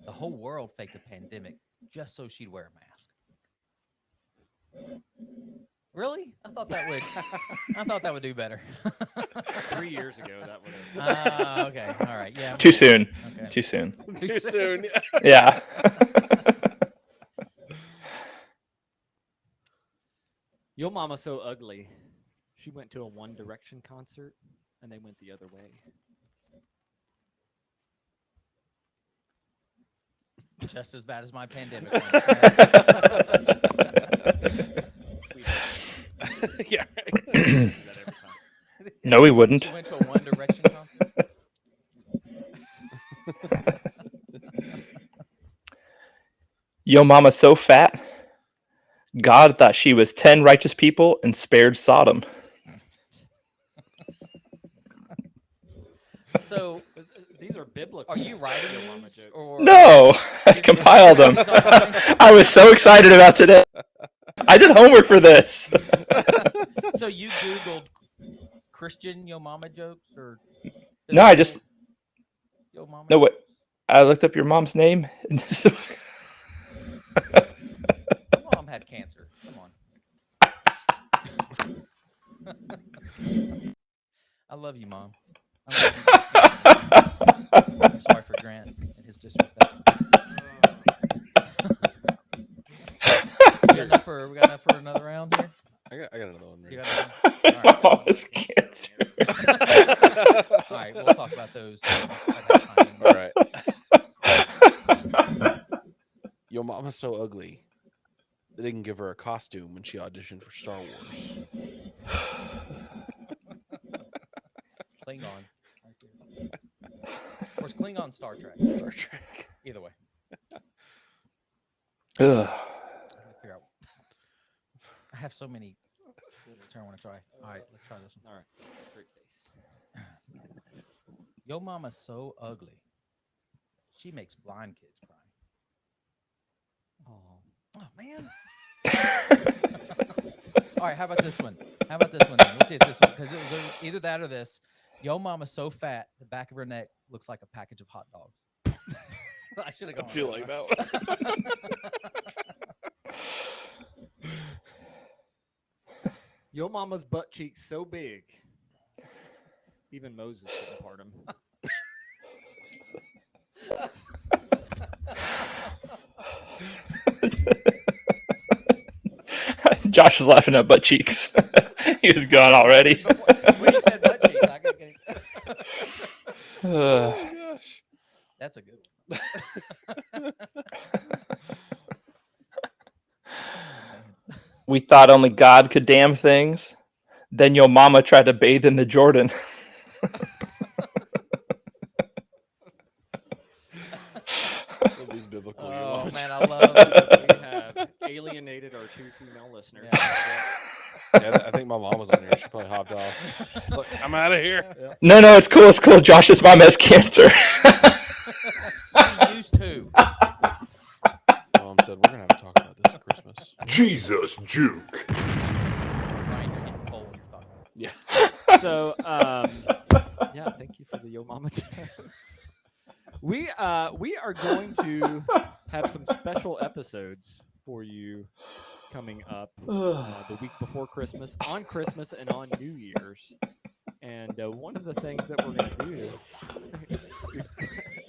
The whole world faked a pandemic just so she'd wear a mask. Really? I thought that would do better. 3 years ago, that would have. Okay. All right. Yeah. Too soon. Okay. Too soon. Too soon. Yeah. Yo mama's so ugly. She went to a One Direction concert, and they went the other way. Just as bad as my pandemic. Yeah. That every time. No, we wouldn't. She went to a One Direction concert. Yo mama's so fat. God thought she was 10 righteous people and spared Sodom. So, These are biblical. are you writing Yo mama these, jokes. or No, I compiled them. I was so excited about today. I did homework for this. So you Googled Christian Yo Mama jokes, or No, I just Yo Mama? no. What? I looked up your mom's name. My mom had cancer. Come on. I love you, Mom. I love you. I'm sorry for Grant and his disrespect. We got enough for another round here? I got another one. You Ready. got another one? My mom has cancer. All right, we'll talk about those. At that time. All right. Your mama's so ugly. They didn't give her a costume when she auditioned for Star Wars. Klingon. Right there. Or is Klingon Star Trek? Star Trek. Either way. Ugh. I gotta figure out. I have so many I want to try. All right, let's try this one. All right. Great face. Yo mama's so ugly. She makes blind kids cry. Oh man. All right, how about this one? How about this one then? Let's see if this one, because it was either that or this. Yo mama's so fat, the back of her neck looks like a package of hot dogs. I should have gone. I do like that one. Yo mama's butt cheeks so big. Even Moses couldn't part them. Josh is laughing at butt cheeks. He was gone already. When you said butt cheeks, I could get Uh, Oh gosh. That's a good one. we thought only God could damn things. Then your mama tried to bathe in the Jordan. These biblical. Oh Your man, I Mama's- love. We have alienated our 2 female listeners. Yeah. Yeah, I think my mom was on here. She probably hopped off. She's like, I'm out of here. No, it's cool. It's cool. Josh's mom has cancer. She used to. Mom said, we're going to have to talk about this at Christmas. Jesus, Juke. Ryan, you're getting cold when you're talking. Yeah. So, yeah, thank you for the Yo Mama tips. We are going to have some special episodes for you coming up the week before Christmas, on Christmas, and on New Year's. And one of the things that we're going to do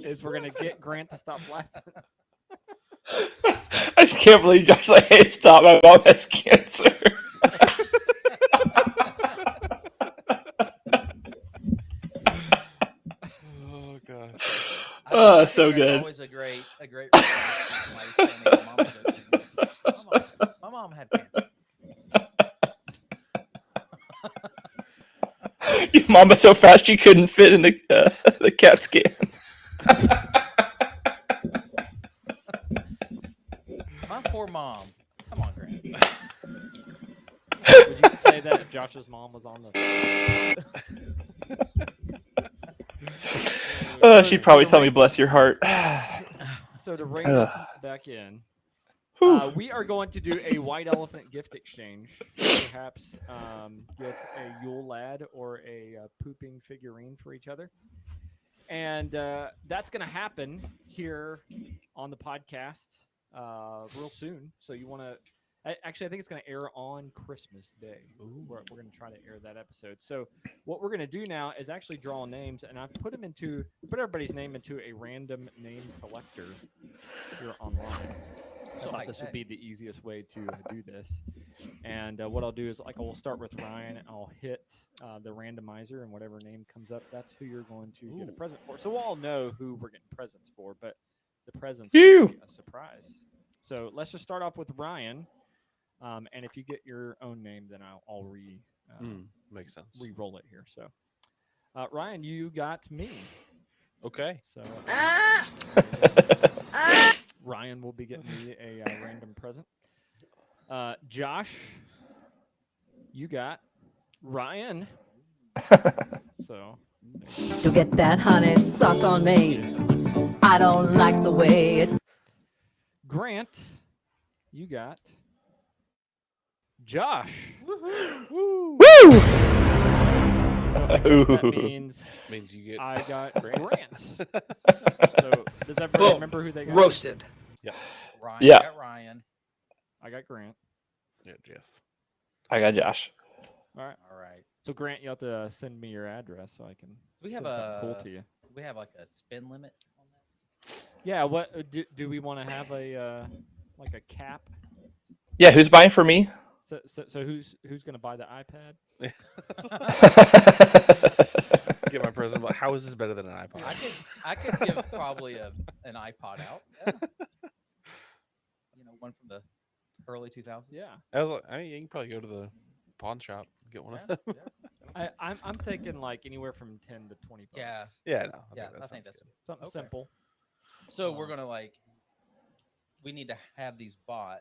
is we're going to get Grant to stop laughing. I just can't believe Josh's like, hey, stop. My mom has cancer. Oh, God. Oh, I so think that's good. Always a great response when somebody's saying that your mom was a- my mom had cancer. Your mama's so fast she couldn't fit in the CAT scan. My poor mom. Come on, Grant. Would you say that if Josh's mom was on the? She'd probably tell me, "Bless your heart." So to rein this back in, we are going to do a white elephant gift exchange. Perhaps get a Yule lad or a pooping figurine for each other, and that's going to happen here on the podcast real soon. So you want to. Actually, I think it's going to air on Christmas Day. We're going to try to air that episode. So what we're going to do now is actually draw names, and I've put everybody's name into a random name selector here online. I thought this would be the easiest way to do this. And what I'll do is, like, I will start with Ryan. I'll hit the randomizer, and whatever name comes up, that's who you're going to get a present for. So we'll all know who we're getting presents for, but the presents will be a surprise. So let's just start off with Ryan. And if you get your own name, then I'll makes sense. re-roll it here. So, Ryan, you got me. Okay. So Ryan will be getting me a random present. Josh, you got Ryan. So To get that honey sauce on me. I don't like the way it. Grant, you got Josh. Woo! So I guess that means you get. I got Grant. So does everybody remember who they got? Roasted. Ryan. Yeah. I got Ryan. I got Grant. Yeah, Jeff. I got Josh. All right. All right. So Grant, you have to send me your address so I can We have send something cool to you. We have like a spin limit on this. Yeah. What do we want to have a like a cap? Yeah, who's buying for me? So who's gonna buy the iPad? Get my present. But how is this better than an iPod? I could give probably an iPod out. Yeah. One from the early 2000s. Yeah. I mean, you can probably go to the pawn shop and get one of them. I'm thinking like anywhere from 10 to 20 bucks. Yeah. Yeah, no. I think that's good. Something Okay. simple. So we're gonna we need to have these bought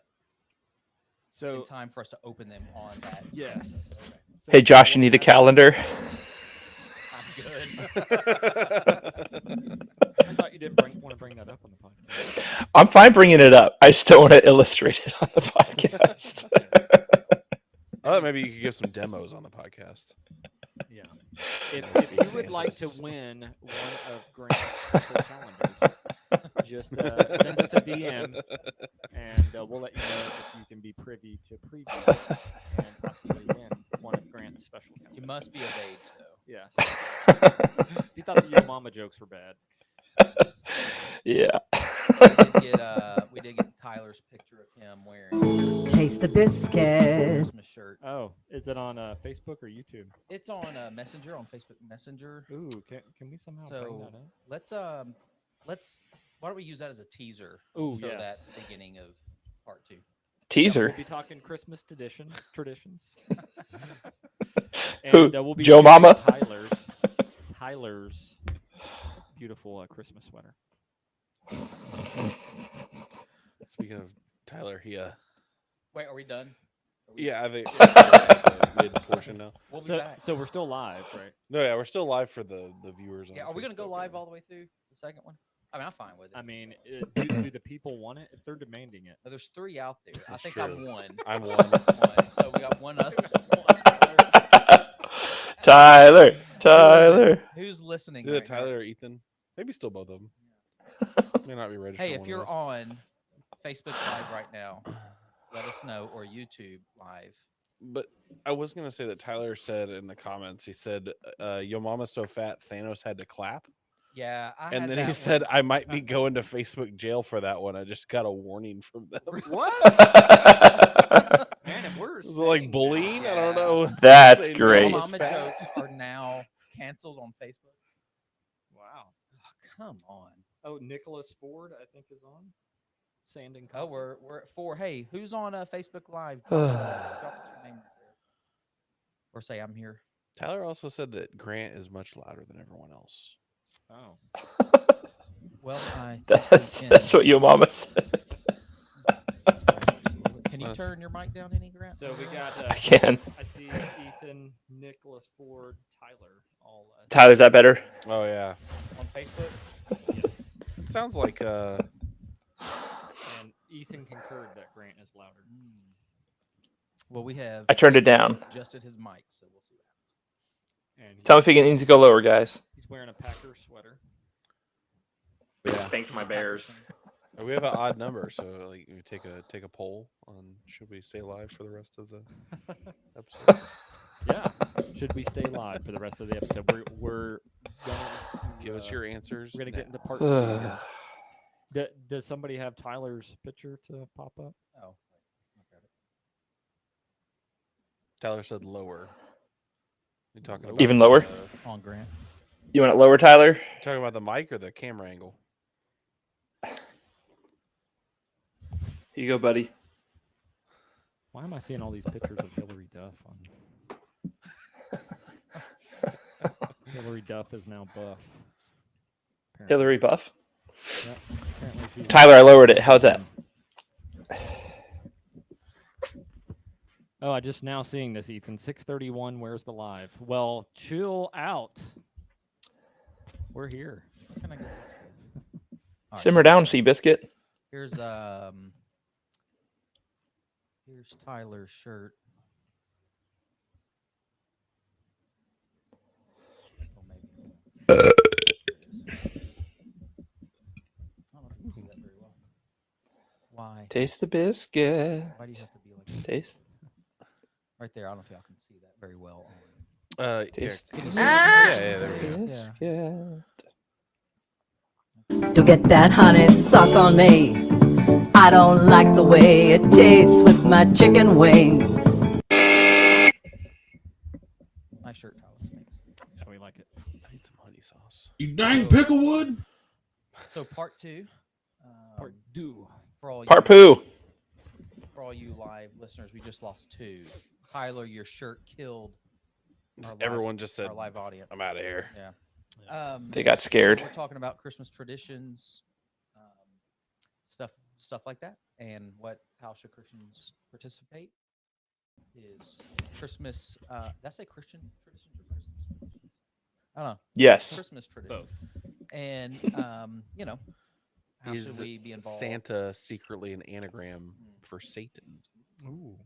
So in time for us to open them on that. yes. Okay. So Hey, Josh, you we'll need a have- calendar? I'm good. I thought you didn't want to bring that up on the podcast. I'm fine bringing it up. I just don't want to illustrate it on the podcast. I thought maybe you could give some demos on the podcast. Yeah. If you would like to win one of Grant's special calendars, just send us a DM, and we'll let you know if you can be privy to previews and possibly win one of Grant's special calendars. You must be of age, though. Yeah. If you thought that your mama jokes were bad. Yeah. We did get Tyler's picture of him wearing Taste the a biscuit. Christmas shirt. Oh, is it on Facebook or YouTube? It's on Messenger, on Facebook Messenger. Ooh, can we somehow bring So that up? let's why don't we use that as a teaser? Ooh, Show yes. that beginning of part 2. Teaser. We'll be talking Christmas traditions. Who? And we'll be Joe wearing Mama? Tyler's beautiful Christmas sweater. Speaking of Tyler, he Wait, are we done? yeah, I think mid portion now. We'll be So, back. so we're still live, right? No, yeah, we're still live for the viewers. Yeah, on are we gonna go Facebook live and- all the way through the second one? I mean, I'm fine with it. I mean, do the people want it? If they're demanding it, Now, there's 3 out there. I That's think true. I'm one. I'm one. One. So we got one other. Tyler. Who's listening? Either right now? Tyler or Ethan. Maybe still both of them. May not be ready. Hey, if you're on Facebook Live right now, let us know, or YouTube Live. But I was gonna say that Tyler said in the comments, he said, "Yo, mama's so fat, Thanos had to clap." Yeah, And then he said, "I might be going to Facebook jail for that one. I just got a warning from them." what? Man, if we're Is it like saying bullying? that. I don't know. That's Saying great. mama's Mama fat. jokes are now canceled on Facebook. Wow. Oh, come on. Oh, Nicholas Ford, I think, is on. Sanding. Oh, Coffee. we're at 4. Hey, who's on Facebook Live? Drop us your name right there. Or say I'm here. Tyler also said that Grant is much louder than everyone else. Oh, Well, I think That's, we that's can what your mama said. just a little bit. Can you Nice. turn your mic down any, Grant? so we got. I can. I see Ethan, Nicholas, Ford, Tyler, all. Tyler's that better? Oh yeah, on Facebook. Yes, it sounds like and Ethan concurred that Grant is louder. Well, we have. I turned it down. Adjusted his mic, so we'll see what happens. And Tell me if it needs to go lower, guys. he's wearing a Packer sweater. yeah. Spanked my bears. We have an odd number, so like we take a poll on should we stay live for the rest of the episode. Yeah. Should we stay live for the rest of the episode? We're gonna Give us your answers. We're gonna get now. into part 2 here. Does somebody have Tyler's picture to pop up? Oh, okay. Tyler said lower. You talking about Even lower? On Grant. You want it lower, Tyler? Talking about the mic or the camera angle? Here you go, buddy. Why am I seeing all these pictures of Hillary Duff on? Hillary Duff is now buff. Apparently. Hillary Buff. Yep. Apparently she's Tyler, I lowered it. How's that? Oh, I just now seeing this, Ethan. 6:31. Where's the live? Well, chill out. We're here. What can I get this to? All right, Simmer down, Seabiscuit. Here's Tyler's shirt. Oh, maybe. There it is. I don't know if you can see that very well. Why? Taste the biscuit. Why do you have to be like that? Taste. Right there? I don't know if y'all can see that very well. Yeah, Taste can the you see it? Yeah, there we go. biscuit. To get that honey sauce on me. I don't like the way it tastes with my chicken wings. Nice shirt, Tyler. Thanks. Yeah, we like it. I need some honey sauce. You dang picklewood. So part 2. Part 2. For all Part you, poo. for all you live listeners, we just lost 2. Tyler, your shirt killed our live, Everyone just said, our live audience. "I'm out of here." Yeah. They got scared. We're talking about Christmas traditions, stuff like that, and how should Christians participate? Is Christmas? Did I say Christian traditions or Christmas traditions? I don't know. Yes. Christmas traditions. Both. And how Is should we be involved? Santa secretly an anagram for Satan? Ooh.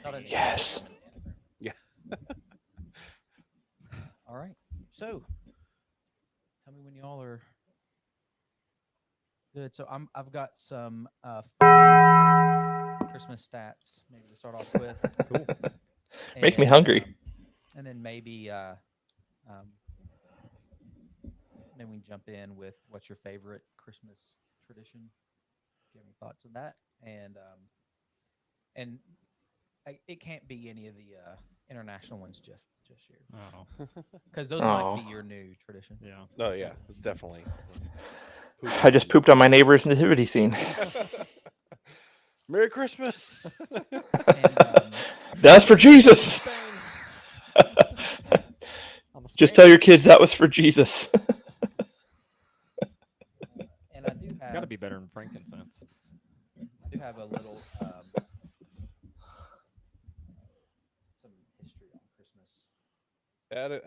Not an Yes. anagram. Yeah. All right. So, tell me when y'all are good. So I've got some Christmas stats maybe to start off with. Cool. Make me And, hungry. and then maybe then we can jump in with what's your favorite Christmas tradition. Do you have any thoughts on that? And it can't be any of the international ones just shared, Oh, because those might Oh. be your new tradition. yeah. Oh yeah, it's definitely. I just pooped on my neighbor's nativity scene. Merry Christmas. And, That's for Jesus. Just tell your kids that was for Jesus. and I do It's have got to be better than frankincense. I do have a little some history on Christmas.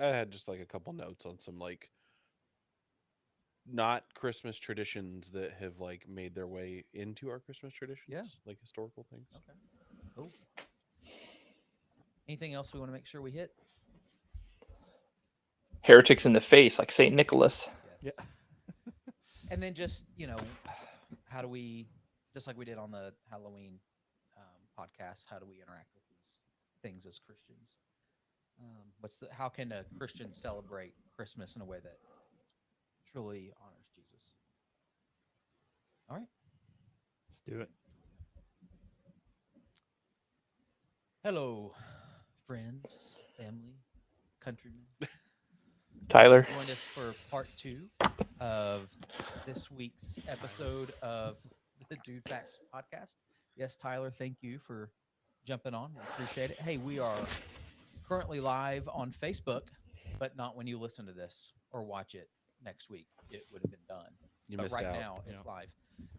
I had just like a couple notes on some like not Christmas traditions that have like made their way into our Christmas traditions. Like historical things. Okay. Cool. Anything else we want to make sure we hit? Heretics in the face, like St. Nicholas. Yes. And then just, how do we, just like we did on the Halloween podcast, how do we interact with these things as Christians? How can a Christian celebrate Christmas in a way that truly honors Jesus? All right. Let's do it. Hello, friends, family, countrymen. Tyler. Join us for part 2 of this week's episode of the DudeFax podcast. Yes, Tyler, thank you for jumping on. We appreciate it. Hey, we are currently live on Facebook, but not when you listen to this or watch it next week. It would have been done. You But missed right out. now, it's live.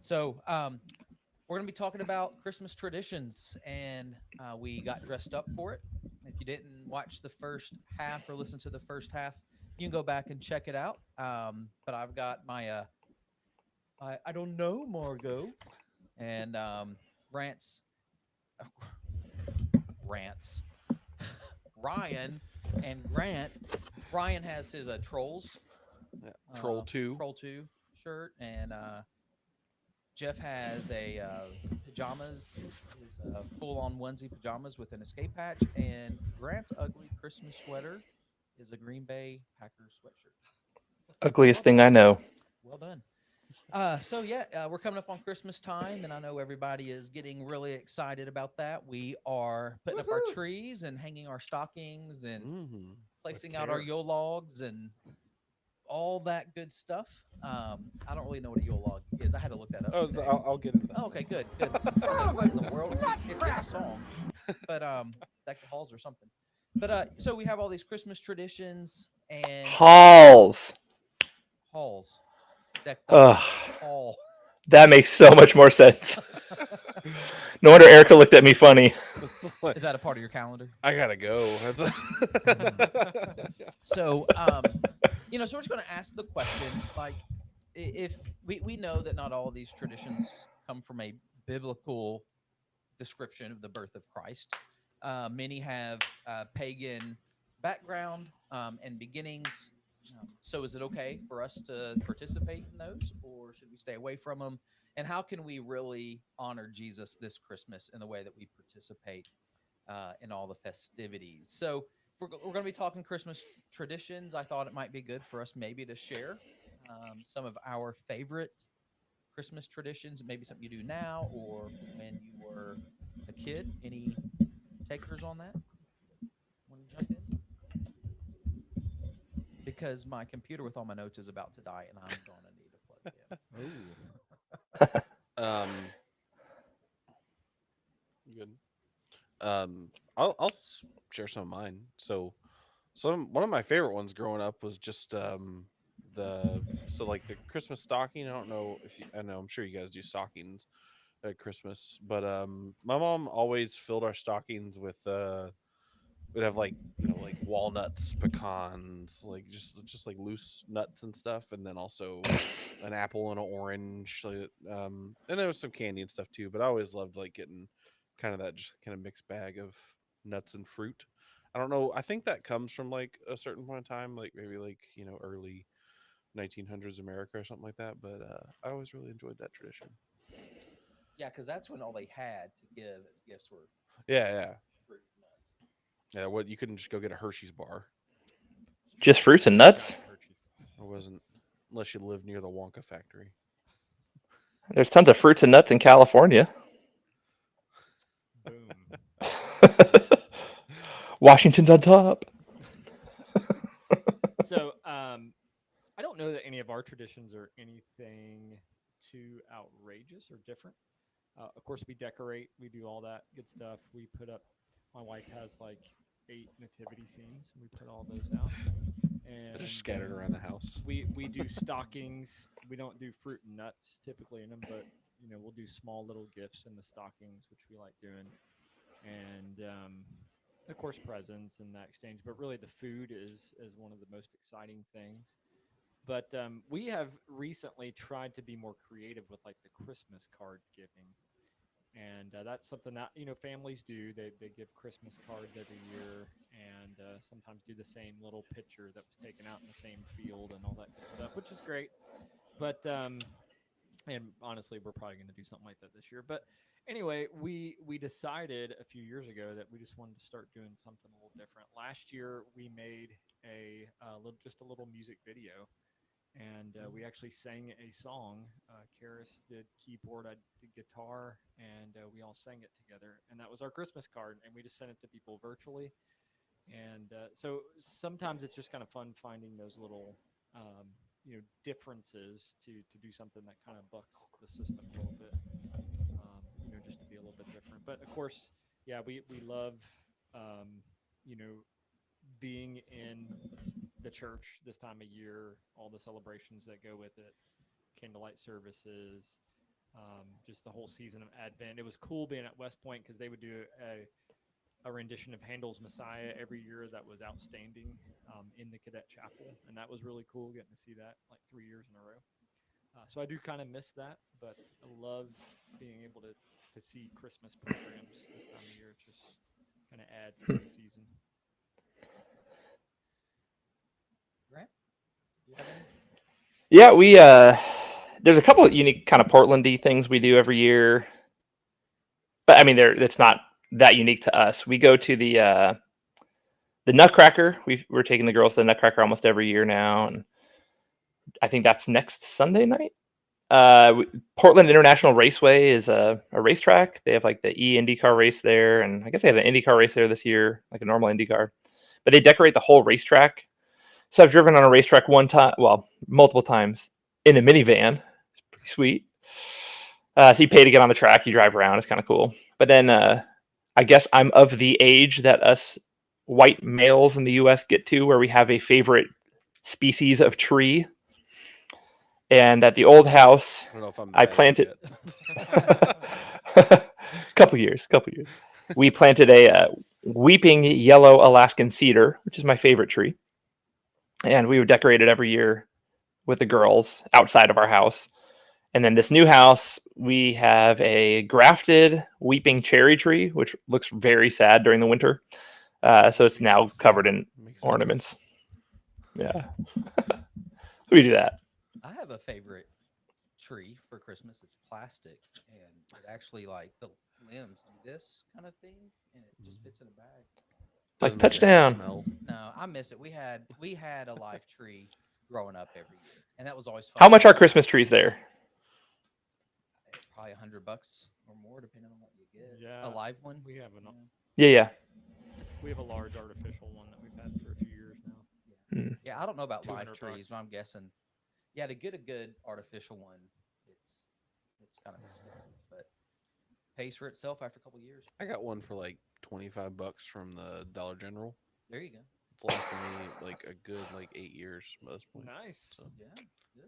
So we're going to be talking about Christmas traditions, and we got dressed up for it. If you didn't watch the first half or listen to the first half, you can go back and check it out. But I've got my I don't know, Margot, and rants, rants. Ryan and Grant. Ryan has his Trolls Yeah. Troll 2. Troll 2 shirt, and Jeff has a pajamas, his full-on onesie pajamas with an escape hatch, and Grant's ugly Christmas sweater is a Green Bay Packers sweatshirt. Ugliest thing I know. Well done. So yeah, we're coming up on Christmas time, and I know everybody is getting really excited about that. We are putting up our trees and hanging our stockings and Mm-hmm. placing out our Yule logs and all that good stuff. I don't really know what a Yule log is. I had to look that up. Oh, today. I'll get into that. Oh, okay, good, good. What in the world? It's in a song, but like the halls or something. But so we have all these Christmas traditions and Halls. halls. Decked Ugh. up hall. That makes so much more sense. No wonder Erica looked at me funny. Is that a part of your calendar? I gotta go. So, so we're just going to ask the question, like, if we know that not all of these traditions come from a biblical description of the birth of Christ. Many have pagan background and beginnings. So is it okay for us to participate in those, or should we stay away from them? And how can we really honor Jesus this Christmas in the way that we participate in all the festivities? So we're going to be talking Christmas traditions. I thought it might be good for us maybe to share some of our favorite Christmas traditions, maybe something you do now or when you were a kid. Any takers on that? Want to jump in? Because my computer with all my notes is about to die, and I'm gonna need to plug it in. Good. I'll share some of mine. So, one of my favorite ones growing up was just the Christmas stocking. I don't know if I know. I'm sure you guys do stockings at Christmas, but my mom always filled our stockings with we'd have like walnuts, pecans, like just like loose nuts and stuff, and then also an apple and an orange, and there was some candy and stuff too. But I always loved like getting kind of that just kind of mixed bag of nuts and fruit. I don't know. I think that comes from like a certain point in time, like maybe like early 1900s America or something like that. But I always really enjoyed that tradition. Yeah, because that's when all they had to give as gifts were Yeah. fruit and nuts. Yeah, what you couldn't just go get a Hershey's bar. Just fruits and nuts? It wasn't unless you lived near the Wonka factory. There's tons of fruits and nuts in California. Boom. Washington's on top. So, I don't know that any of our traditions are anything too outrageous or different. Of course, we decorate, we do all that good stuff. We put up. My wife has like 8 nativity scenes. We put all those out, and They're just scattered around the house. We do stockings. We don't do fruit and nuts typically in them, but we'll do small little gifts in the stockings, which we like doing, and of course presents and that exchange. But really, the food is one of the most exciting things. But we have recently tried to be more creative with like the Christmas card giving, and that's something that families do. They give Christmas cards every year, and sometimes do the same little picture that was taken out in the same field and all that good stuff, which is great. But and honestly, we're probably going to do something like that this year. But anyway, we decided a few years ago that we just wanted to start doing something a little different. Last year, we made just a little music video, and we actually sang a song. Karis did keyboard, I did guitar, and we all sang it together. And that was our Christmas card, and we just sent it to people virtually. And so sometimes it's just kind of fun finding those little differences to do something that kind of bucks the system a little bit, just to be a little bit different. But of course, yeah, we love being in the church this time of year, all the celebrations that go with it, candlelight services, just the whole season of Advent. It was cool being at West Point because they would do a rendition of Handel's Messiah every year that was outstanding in the cadet chapel, and that was really cool getting to see that like 3 years in a row. So I do kind of miss that, but I love being able to see Christmas programs this time of year. It just kind of adds to the season. Grant, you have any? Yeah, we there's a couple of unique kind of Portlandy things we do every year, but I mean, it's not that unique to us. We go to the Nutcracker. We're taking the girls to the Nutcracker almost every year now, and I think that's next Sunday night. Portland International Raceway is a racetrack. They have like the IndyCar race there, and I guess they have an IndyCar race there this year, like a normal IndyCar. But they decorate the whole racetrack. So I've driven on a racetrack one time, well, multiple times in a minivan. It's pretty sweet. So you pay to get on the track, you drive around. It's kind of cool. But then I guess I'm of the age that us white males in the U.S. get to, where we have a favorite species of tree. And at the old house, I don't know if I'm. I that old planted yet. couple years. We planted a weeping yellow Alaskan cedar, which is my favorite tree. And we would decorate it every year with the girls outside of our house. And then this new house, we have a grafted weeping cherry tree, which looks very sad during the winter. So it's now covered in Makes sense. ornaments. Yeah. We do that. I have a favorite tree for Christmas. It's plastic, and it actually like the limbs do this kind of thing, and it just fits in a bag. Like Doesn't make it touchdown. smell. No, I miss it. We had a live tree growing up every year, and that was always fun. How much are Christmas trees there? Probably $100 or more, depending on what you get. Yeah, A live one. We have Yeah. we have a large artificial one that we've had for a few years now. Yeah, I don't know about live 200 trees, but I'm guessing. Yeah, to get a good artificial one, it's kind of expensive, but pays for itself after a couple years. I got one for like $25 from the Dollar General. There you go. It's lasted me like a good 8 years by this point. Nice. So Yeah,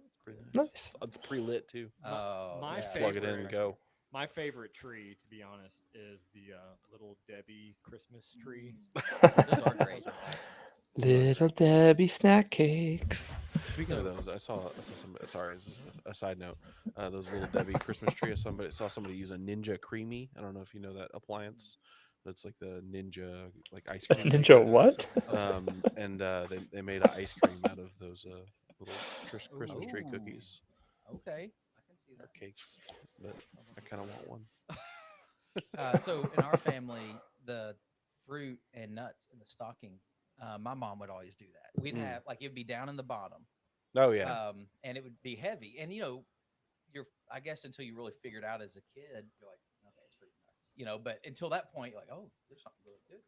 it's pretty nice. Nice. It's pre-lit too. Oh, my yeah. Plug it in and favorite- go. My favorite tree, to be honest, is the Little Debbie Christmas tree. Those are great. Little Debbie snack cakes. Speaking of those, I saw somebody. Sorry, this is a side note. Those Little Debbie Christmas tree. I saw somebody use a Ninja Creamy. I don't know if you know that appliance. That's like the Ninja ice cream. Ninja what? And they made an ice cream out of those little Christmas tree Ooh. cookies Okay, I can see or that. cakes. But I kind of want one. So in our family, the fruit and nuts in the stocking, my mom would always do that. We'd have it'd be down in the bottom, Oh yeah. and it would be heavy. And I guess until you really figured out as a kid, you're like, okay, it's fruit and nuts, But until that point, you're like, oh, there's something really good.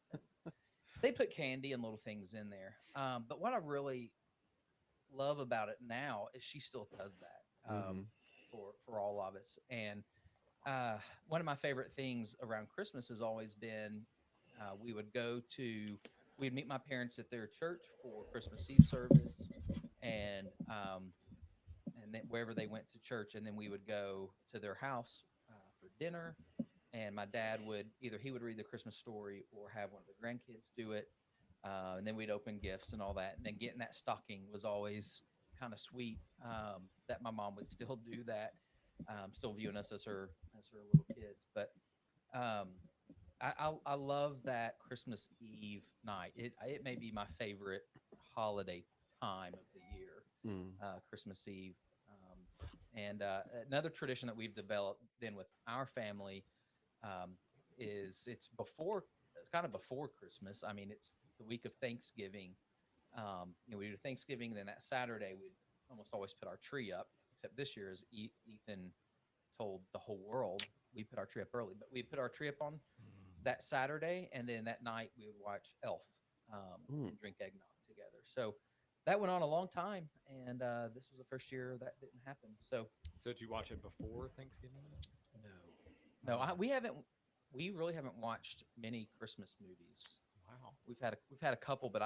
They put candy and little things in there. But what I really love about it now is she still does that for all of us. And one of my favorite things around Christmas has always been we'd meet my parents at their church for Christmas Eve service, and then wherever they went to church, and then we would go to their house for dinner. And my dad would read the Christmas story or have one of the grandkids do it, and then we'd open gifts and all that. And then getting that stocking was always kind of sweet. That my mom would still do that, still viewing us as her little kids. But I love that Christmas Eve night. It may be my favorite holiday time of the year, Christmas Eve. And another tradition that we've developed then with our family is it's kind of before Christmas. I mean, it's the week of Thanksgiving. We do Thanksgiving, then that Saturday we'd almost always put our tree up. Except this year, as Ethan told the whole world, we put our tree up early. But we put our tree up on that Saturday, and then that night we would watch Elf and drink eggnog together. So that went on a long time, and this was the first year that didn't happen. So did you watch it before Thanksgiving? no, we really haven't watched many Christmas movies Wow. We've had a couple, but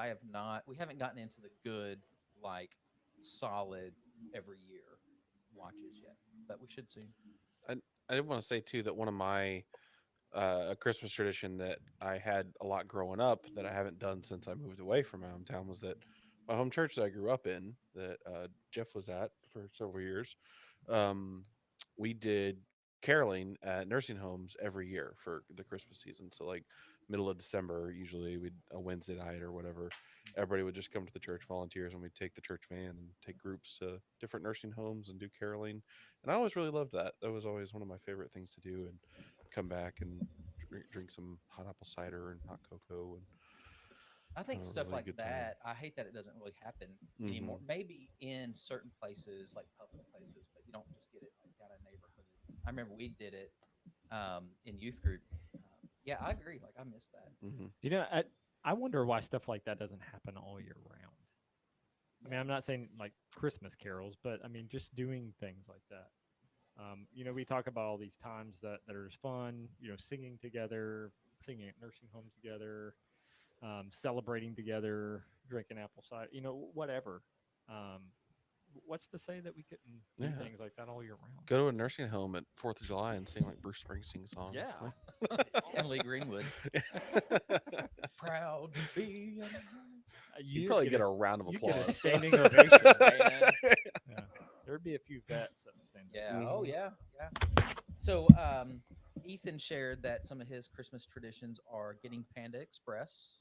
we haven't gotten into the good, like solid every year watches yet, but we should soon. I did want to say too that one of my a Christmas tradition that I had a lot growing up that I haven't done since I moved away from my hometown was that my home church that I grew up in, that Jeff was at for several years, we did caroling at nursing homes every year for the Christmas season. So like middle of December, usually we'd a Wednesday night or whatever, everybody would just come to the church, volunteers, and we'd take the church van and take groups to different nursing homes and do caroling. And I always really loved that. That was always one of my favorite things to do. And come back and drink some hot apple cider and hot cocoa. And I think a stuff really like good time. that. I hate that it doesn't really happen anymore. Mhm. Maybe in certain places, like public places, but you don't just get it like out of neighborhood. I remember we did it in youth group. Yeah, I agree. Like I miss that. Mhm. You know, I wonder why stuff like that doesn't happen all year round. I mean, I'm not saying like Christmas carols, but I mean just doing things like that. You know, we talk about all these times that are just fun. You know, singing together, singing at nursing homes together, celebrating together, drinking apple cider. You know, whatever. Um, what's to say that we couldn't do Yeah. things like that all year round? Go to a nursing home at 4th of July and sing like Bruce Springsteen songs. Yeah. And Lee Greenwood, proud to be. You'd probably get a round of you get a applause. standing ovation. Man. Yeah. There'd be a few vets that would stand up. Yeah. Oh yeah. Yeah. So Ethan shared that some of his Christmas traditions are getting Panda Express.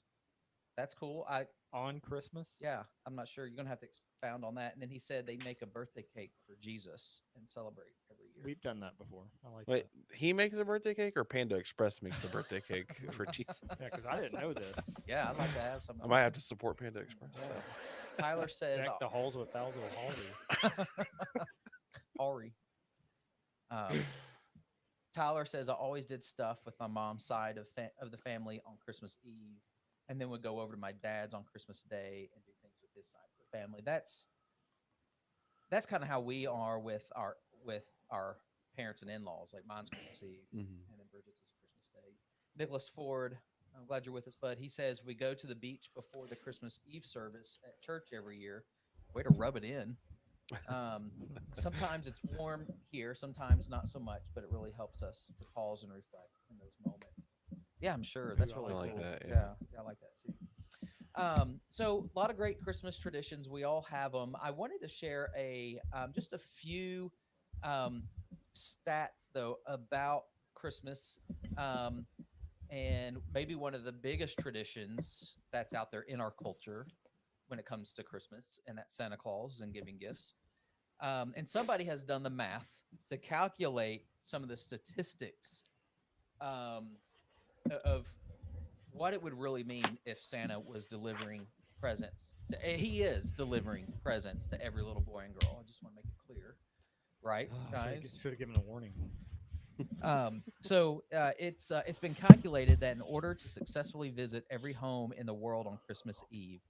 That's cool. On Christmas. Yeah, I'm not sure. You're gonna have to expound on that. And then he said they make a birthday cake for Jesus and celebrate every year. We've done that before. I like Wait, that. he makes a birthday cake or Panda Express makes the birthday cake for Jesus? Yeah, because I didn't know this. Yeah, I'd like to have some. I might have to support Panda Express. Yeah. Tyler says, Deck the halls with boughs of holly. Ari. Tyler says, I always did stuff with my mom's side of the family on Christmas Eve, and then would go over to my dad's on Christmas Day and do things with his side of the family. That's kind of how we are with our parents and in-laws. Like mine's Christmas Eve, Mhm. and then Bridget's is Christmas Day. Nicholas Ford, I'm glad you're with us, bud. He says we go to the beach before the Christmas Eve service at church every year. Way to rub it in. Sometimes it's warm here, sometimes not so much, but it really helps us to pause and reflect in those moments. Yeah, I'm sure. That's I really like cool. that, Yeah. yeah. I like that too. So a lot of great Christmas traditions. We all have them. I wanted to share just a few stats though about Christmas, and maybe one of the biggest traditions that's out there in our culture when it comes to Christmas, and that's Santa Claus and giving gifts. And somebody has done the math to calculate some of the statistics of what it would really mean if Santa was delivering presents. He is delivering presents to every little boy and girl. I just want to make it clear, right, guys? Should have given a warning. So it's been calculated that in order to successfully visit every home in the world on Christmas Eve,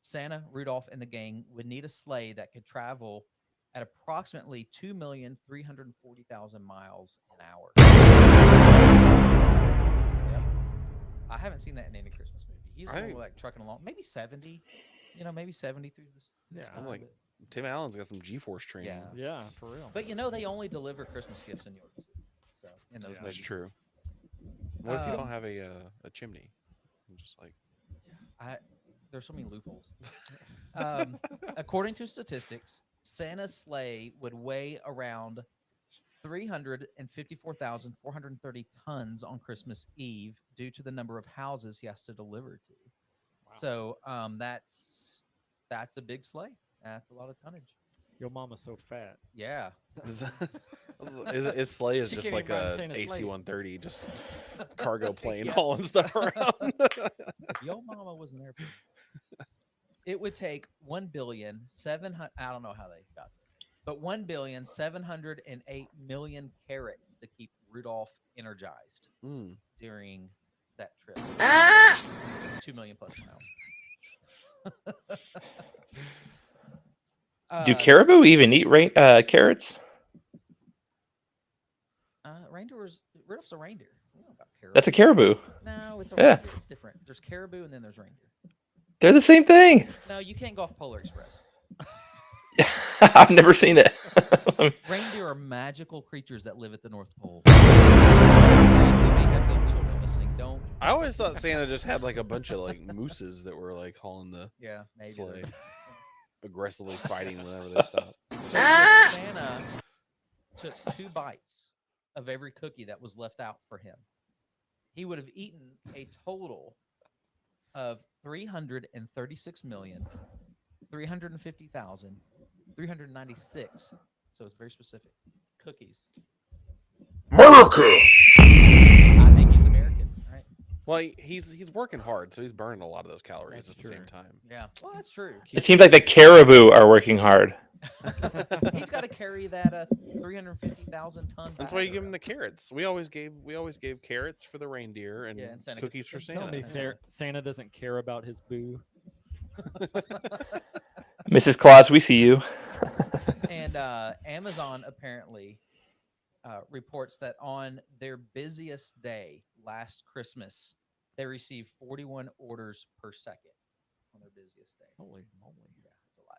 Santa, Rudolph, and the gang would need a sleigh that could travel at approximately 2,340,000 miles an hour. Yep. I haven't seen that in any Christmas movie. He's Right. like trucking along, maybe 70. Maybe 70 through this. Yeah. sky, I'm like, but- Tim Allen's got some G-force training. Yeah. Yeah, for real. But they only deliver Christmas gifts in New York City. So in those Yeah. That's movies. true. What if you Um, don't have a chimney? I'm just like, There's so many loopholes. According to statistics, Santa's sleigh would weigh around 354,430 tons on Christmas Eve due to the number of houses he has to deliver to. Wow. So that's a big sleigh. That's a lot of tonnage. Your mama's so fat. Yeah. his sleigh is She just can't like even ride a Santa's sleigh. AC-130, just cargo plane Yeah. hauling stuff around. Yo mama was an airplane. It would take 1,700,000,000. I don't know how they got this, but 1,708,000,000 carrots to keep Rudolph energized Mm. during that trip. 2 million plus miles. Do caribou even eat carrots? Rudolph's a reindeer. We don't know about carrots. That's a caribou. No, it's a Yeah. reindeer. It's different. There's caribou and then there's reindeer. They're the same thing. No, you can't go off Polar Express. I've never seen it. Reindeer are magical creatures that live at the North Pole. We may have young children listening. Don't. I always thought Santa just had like a bunch of like mooses that were like hauling the Yeah, maybe. sleigh, aggressively fighting whenever they stopped. So if Santa took 2 bites of every cookie that was left out for him, he would have eaten a total of 350,396. So it's very specific. Cookies. America! I think he's American, right? Well, he's working hard, so he's burning a lot of those calories That's at the same true. time. Yeah. Well, that's true. It seems like the caribou are working hard. He's got to carry that 350,000 ton. That's bag why you give him around. the carrots. We always gave carrots for the reindeer and, Yeah, and Santa gets cookies for the- Tell Santa. me, Santa doesn't care about his boo. Mrs. Claus, we see you. And Amazon apparently reports that on their busiest day last Christmas, they received 41 orders per second on their busiest day. Holy moly! Yeah, that's a lot.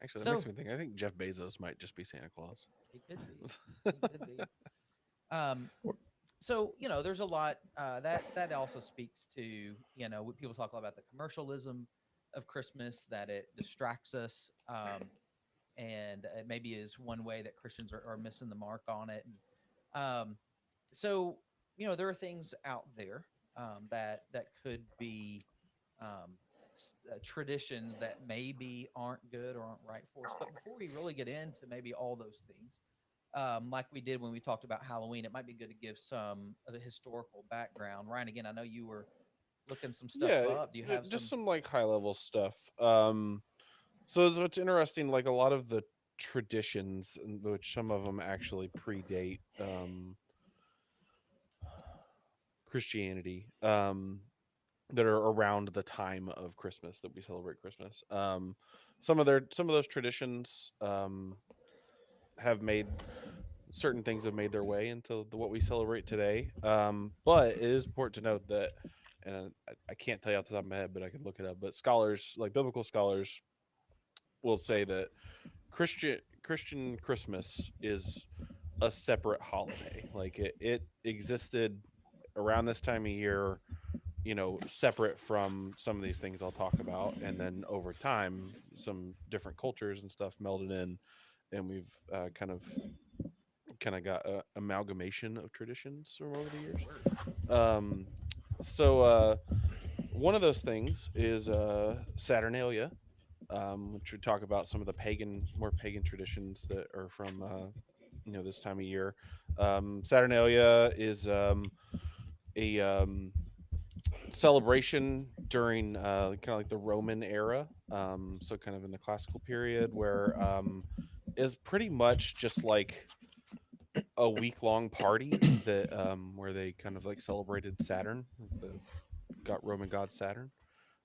Actually, that makes So- me think. I think Jeff Bezos might just be Santa Claus. He could be. He could be. So there's a lot that also speaks to when people talk about the commercialism of Christmas, that it distracts us, and it maybe is one way that Christians are missing the mark on it. And, so there are things out there that could be traditions that maybe aren't good or aren't right for us. But before we really get into maybe all those things, like we did when we talked about Halloween, it might be good to give some of the historical background. Ryan, again, I know you were looking some stuff up. Do you have just some like high level stuff? So what's interesting, like a lot of the traditions, which some of them actually predate Christianity, that are around the time of Christmas that we celebrate Christmas. Some of those traditions have made certain things have made their way into what we celebrate today. But it is important to note that, and I can't tell you off the top of my head, but I can look it up. But scholars, like biblical scholars, will say that Christian Christmas is a separate holiday. Like it existed around this time of year, separate from some of these things I'll talk about, and then over time, some different cultures and stuff melded in, and we've kind of got a amalgamation of traditions from over the years. So one of those things is Saturnalia, which would talk about some of the more pagan traditions that are from this time of year. Saturnalia is a celebration during kind of like the Roman era, so kind of in the classical period, where is pretty much just like a week-long party that where they kind of like celebrated Saturn, the Roman god Saturn,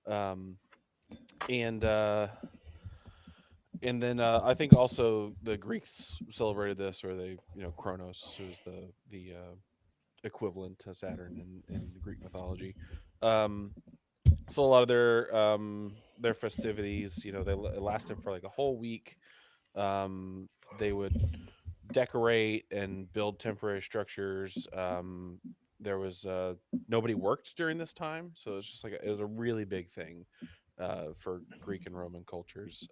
and then I think also the Greeks celebrated this, or they, Kronos, who's the equivalent to Saturn in Greek mythology. So a lot of their festivities, they lasted for like a whole week. They would decorate and build temporary structures. There was nobody worked during this time, so it was just like it was a really big thing for Greek and Roman cultures.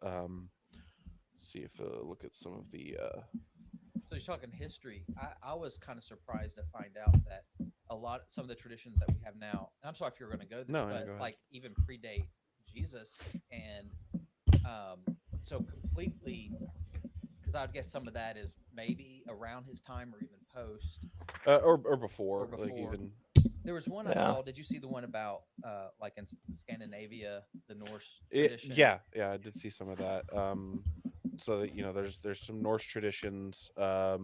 See if look at some of the. So you're talking history. I was kind of surprised to find out that some of the traditions that we have now. And I'm sorry if you're going to go there, No, yeah, but go ahead. like even predate Jesus, and so completely. Because I'd guess some of that is maybe around his time or even post. Or before, Or like before. even. There was one I Yeah. saw. Did you see the one about like in Scandinavia, the Norse tradition? Yeah, I did see some of that. So that, there's some Norse traditions. But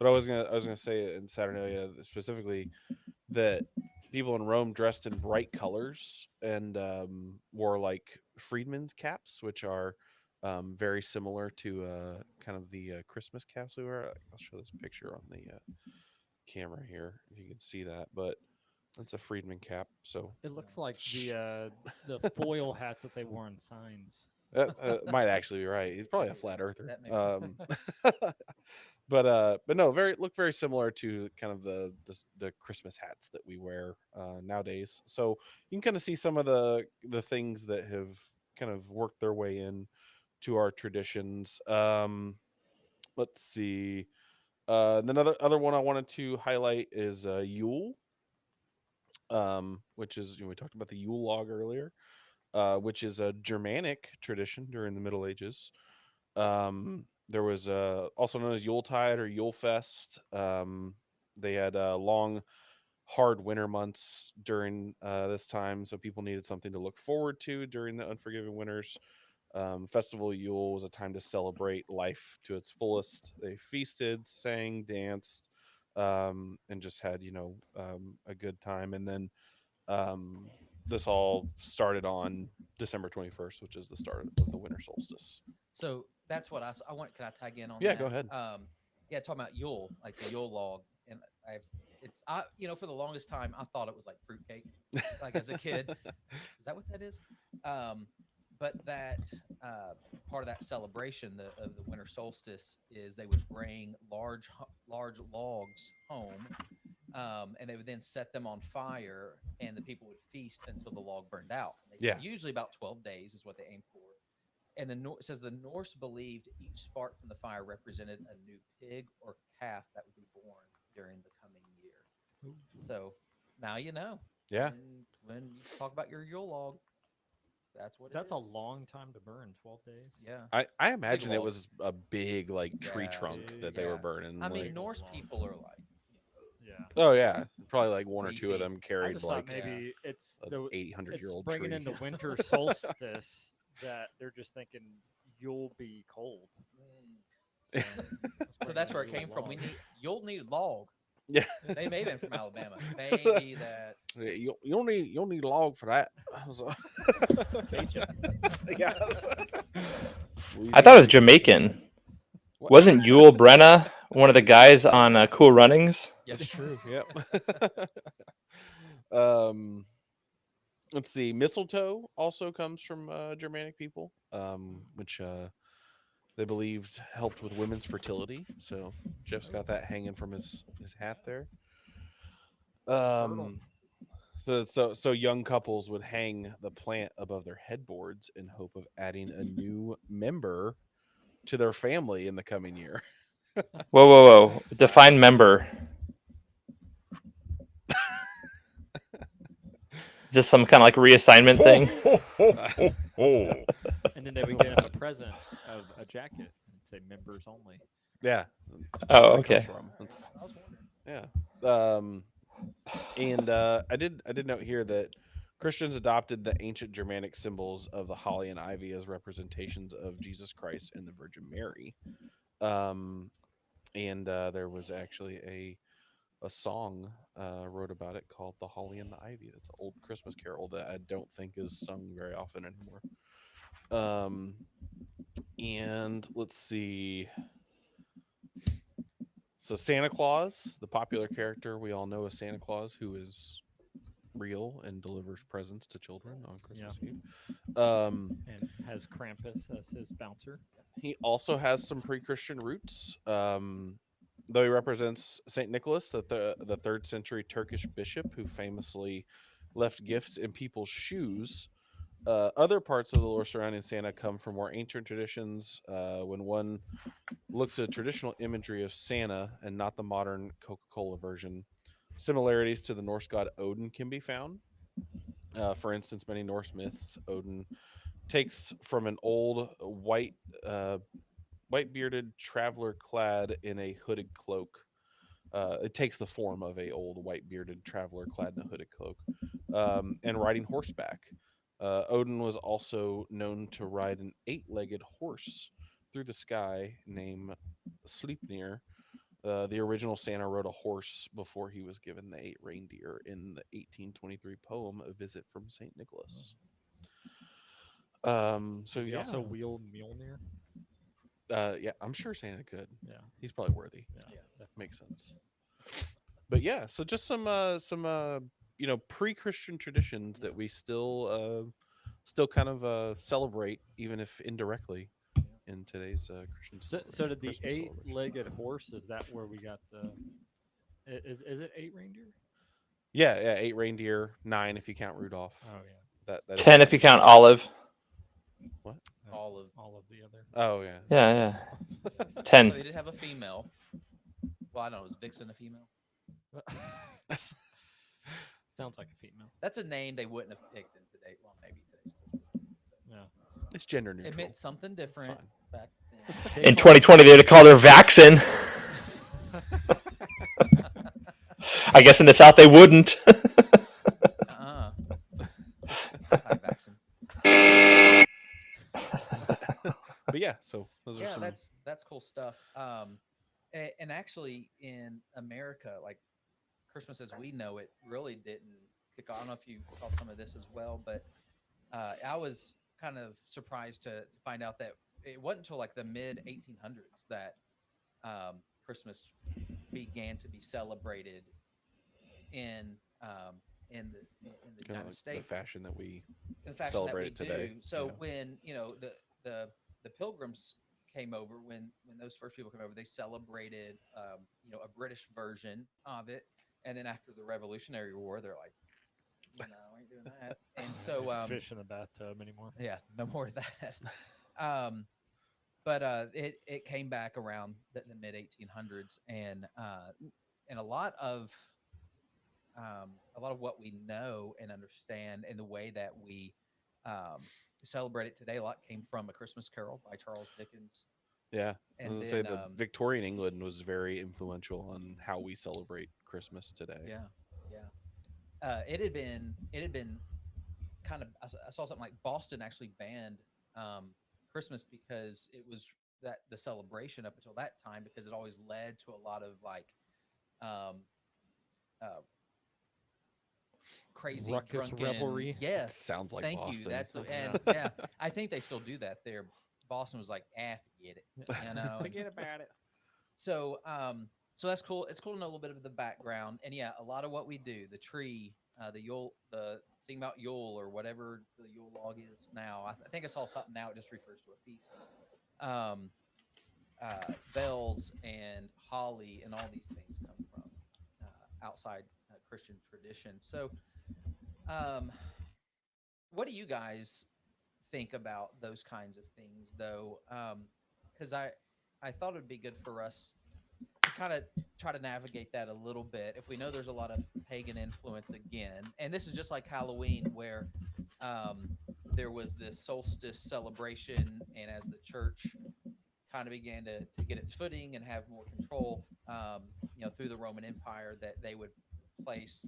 I was gonna say in Saturnalia specifically that people in Rome dressed in bright colors and wore like freedmen's caps, which are very similar to kind of the Christmas caps we wear. I'll show this picture on the camera here if you can see that. But That's a Friedman cap. So It looks like the foil hats that they wore on signs. that might actually be right. He's probably a flat earther. That may But no, look very similar to kind of the Christmas hats that we wear nowadays. So you can kind of see some of the things that have kind of worked their way in to our traditions. Let's see. Another other one I wanted to highlight is Yule, which is, we talked about the Yule log earlier, which is a Germanic tradition during the Middle Ages. There was also known as Yuletide or Yulefest. They had long, hard winter months during this time, so people needed something to look forward to during the unforgiving winters. Festival Yule was a time to celebrate life to its fullest. They feasted, sang, danced, and just had a good time. And then this all started on December 21st, which is the start of the winter solstice. So that's what I want. Can I tag in on Yeah, that? go ahead. Yeah, talking about Yule, like the Yule log, and for the longest time I thought it was like fruitcake, like as a kid. Is that what that is? But that part of that celebration of the winter solstice is they would bring large logs home, and they would then set them on fire, and the people would feast until the log burned out. And they said usually about 12 days is what they aimed for. And it says the Norse believed each spark from the fire represented a new pig or calf that would be born during the coming year. So now you know. Yeah. When you talk about your Yule log, that's what That's it a is. long time to burn. 12 days. Yeah. I imagine it log. was a big tree Yeah, trunk that they were yeah. burning. I mean, like- Norse people are like, Yeah. oh yeah, probably like one or Three two of feet. them I carried just like thought maybe it's a the 800-year-old bringing tree. into winter solstice that they're just thinking you'll be cold. so, Let's that's bring where it in a came Yule from. log. You'll need log. Yeah. They may have been from Alabama. Maybe that. Yeah, you don't need a log for that. So- Cajun. yeah. I thought it was Jamaican. What? Wasn't Yul Brenna one of the guys on Cool Runnings? Yes, That's true. Yep. Let's see. Mistletoe also comes from Germanic people, which they believed helped with women's fertility. So Jeff's got that hanging from his hat there. So young couples would hang the plant above their headboards in hope of adding a new member to their family in the coming year. Whoa. Define member. Is this some kind of like reassignment thing? And then they would get him a present of a jacket and say members only. Yeah. Oh, Where that comes okay. from. Yeah. And I did note here that Christians adopted the ancient Germanic symbols of the holly and ivy as representations of Jesus Christ and the Virgin Mary. And there was actually a song wrote about it called "The Holly and the Ivy." That's an old Christmas carol that I don't think is sung very often anymore. And let's see. So Santa Claus, the popular character we all know as Santa Claus, who is real and delivers presents to children on Christmas Eve. And has Krampus as his bouncer. He also has some pre-Christian roots. Though he represents Saint Nicholas, the 3rd century Turkish bishop who famously left gifts in people's shoes. Other parts of the lore surrounding Santa come from more ancient traditions. When one looks at traditional imagery of Santa and not the modern Coca-Cola version, similarities to the Norse god Odin can be found. For instance, many Norse myths, Odin takes from an old white-bearded traveler clad in a hooded cloak. It takes the form of a old white-bearded traveler clad in a hooded cloak, and riding horseback. Odin was also known to ride an 8-legged horse through the sky named Sleipnir. The original Santa rode a horse before he was given the 8 reindeer in the 1823 poem "A Visit from Saint Nicholas." So He yeah, also wield Mjolnir. yeah, I'm sure Santa could. Yeah. He's probably worthy. Yeah. Makes sense. But yeah, so just some pre-Christian traditions that we still kind of celebrate, even if indirectly, in today's Christian. So did the Christmas celebration. eight-legged horse? Is that where we got the? Is it 8 reindeer? Yeah, 8 reindeer, 9 if you count Rudolph. Oh yeah, That is 10 if you count right. Olive. What? All of the other. Oh yeah. Yeah. So 10. they did have a female. Well, I don't know. Was Vixen a female? Sounds like a female. That's a name they wouldn't have picked in today. Well, maybe today's culture. Yeah. It's gender neutral. It meant something different fine. back then. They In call it- 2020, they'd have called her Vaxen. I guess in the South they wouldn't. Uh-uh. Hi, Vaxen. But yeah, so those are Yeah, some. that's cool stuff. And actually in America, like Christmas as we know it really didn't kick off. I don't know if you saw some of this as well, but I was kind of surprised to find out that it wasn't until like the mid 1800s that Christmas began to be celebrated in the Kinda United like States. the fashion that we In the fashion celebrate that we it today. do. So Yeah. when the Pilgrims came over, when those first people came over, they celebrated a British version of it, and then after the Revolutionary War, they're like, no, I ain't doing that. And so fish in a bathtub anymore. yeah, no more of that. But it came back around the mid 1800s, and a lot of what we know and understand, and the way that we celebrate it today, a lot came from A Christmas Carol by Charles Dickens. Yeah, I And was gonna say then, the Victorian England was very influential on how we celebrate Christmas today. Yeah. It had been kind of. I saw something like Boston actually banned Christmas because it was that the celebration up until that time, because it always led to a lot of like crazy Ruckus, drunken revelry. Yes, Sounds like thank Boston. you. That's the, That's- and yeah, I think they still do that there. Boston was like, forget it, Forget about it. So, so that's cool. It's cool to know a little bit of the background, and yeah, a lot of what we do, the tree, the Yule, the thing about Yule or whatever the Yule log is now. I think I saw something now. It just refers to a feast. Bells and holly and all these things come from outside Christian tradition. So, what do you guys think about those kinds of things, though? Because I thought it'd be good for us to kind of try to navigate that a little bit. If we know there's a lot of pagan influence again, and this is just like Halloween, where there was this solstice celebration, and as the church kind of began to get its footing and have more control, through the Roman Empire, that they would place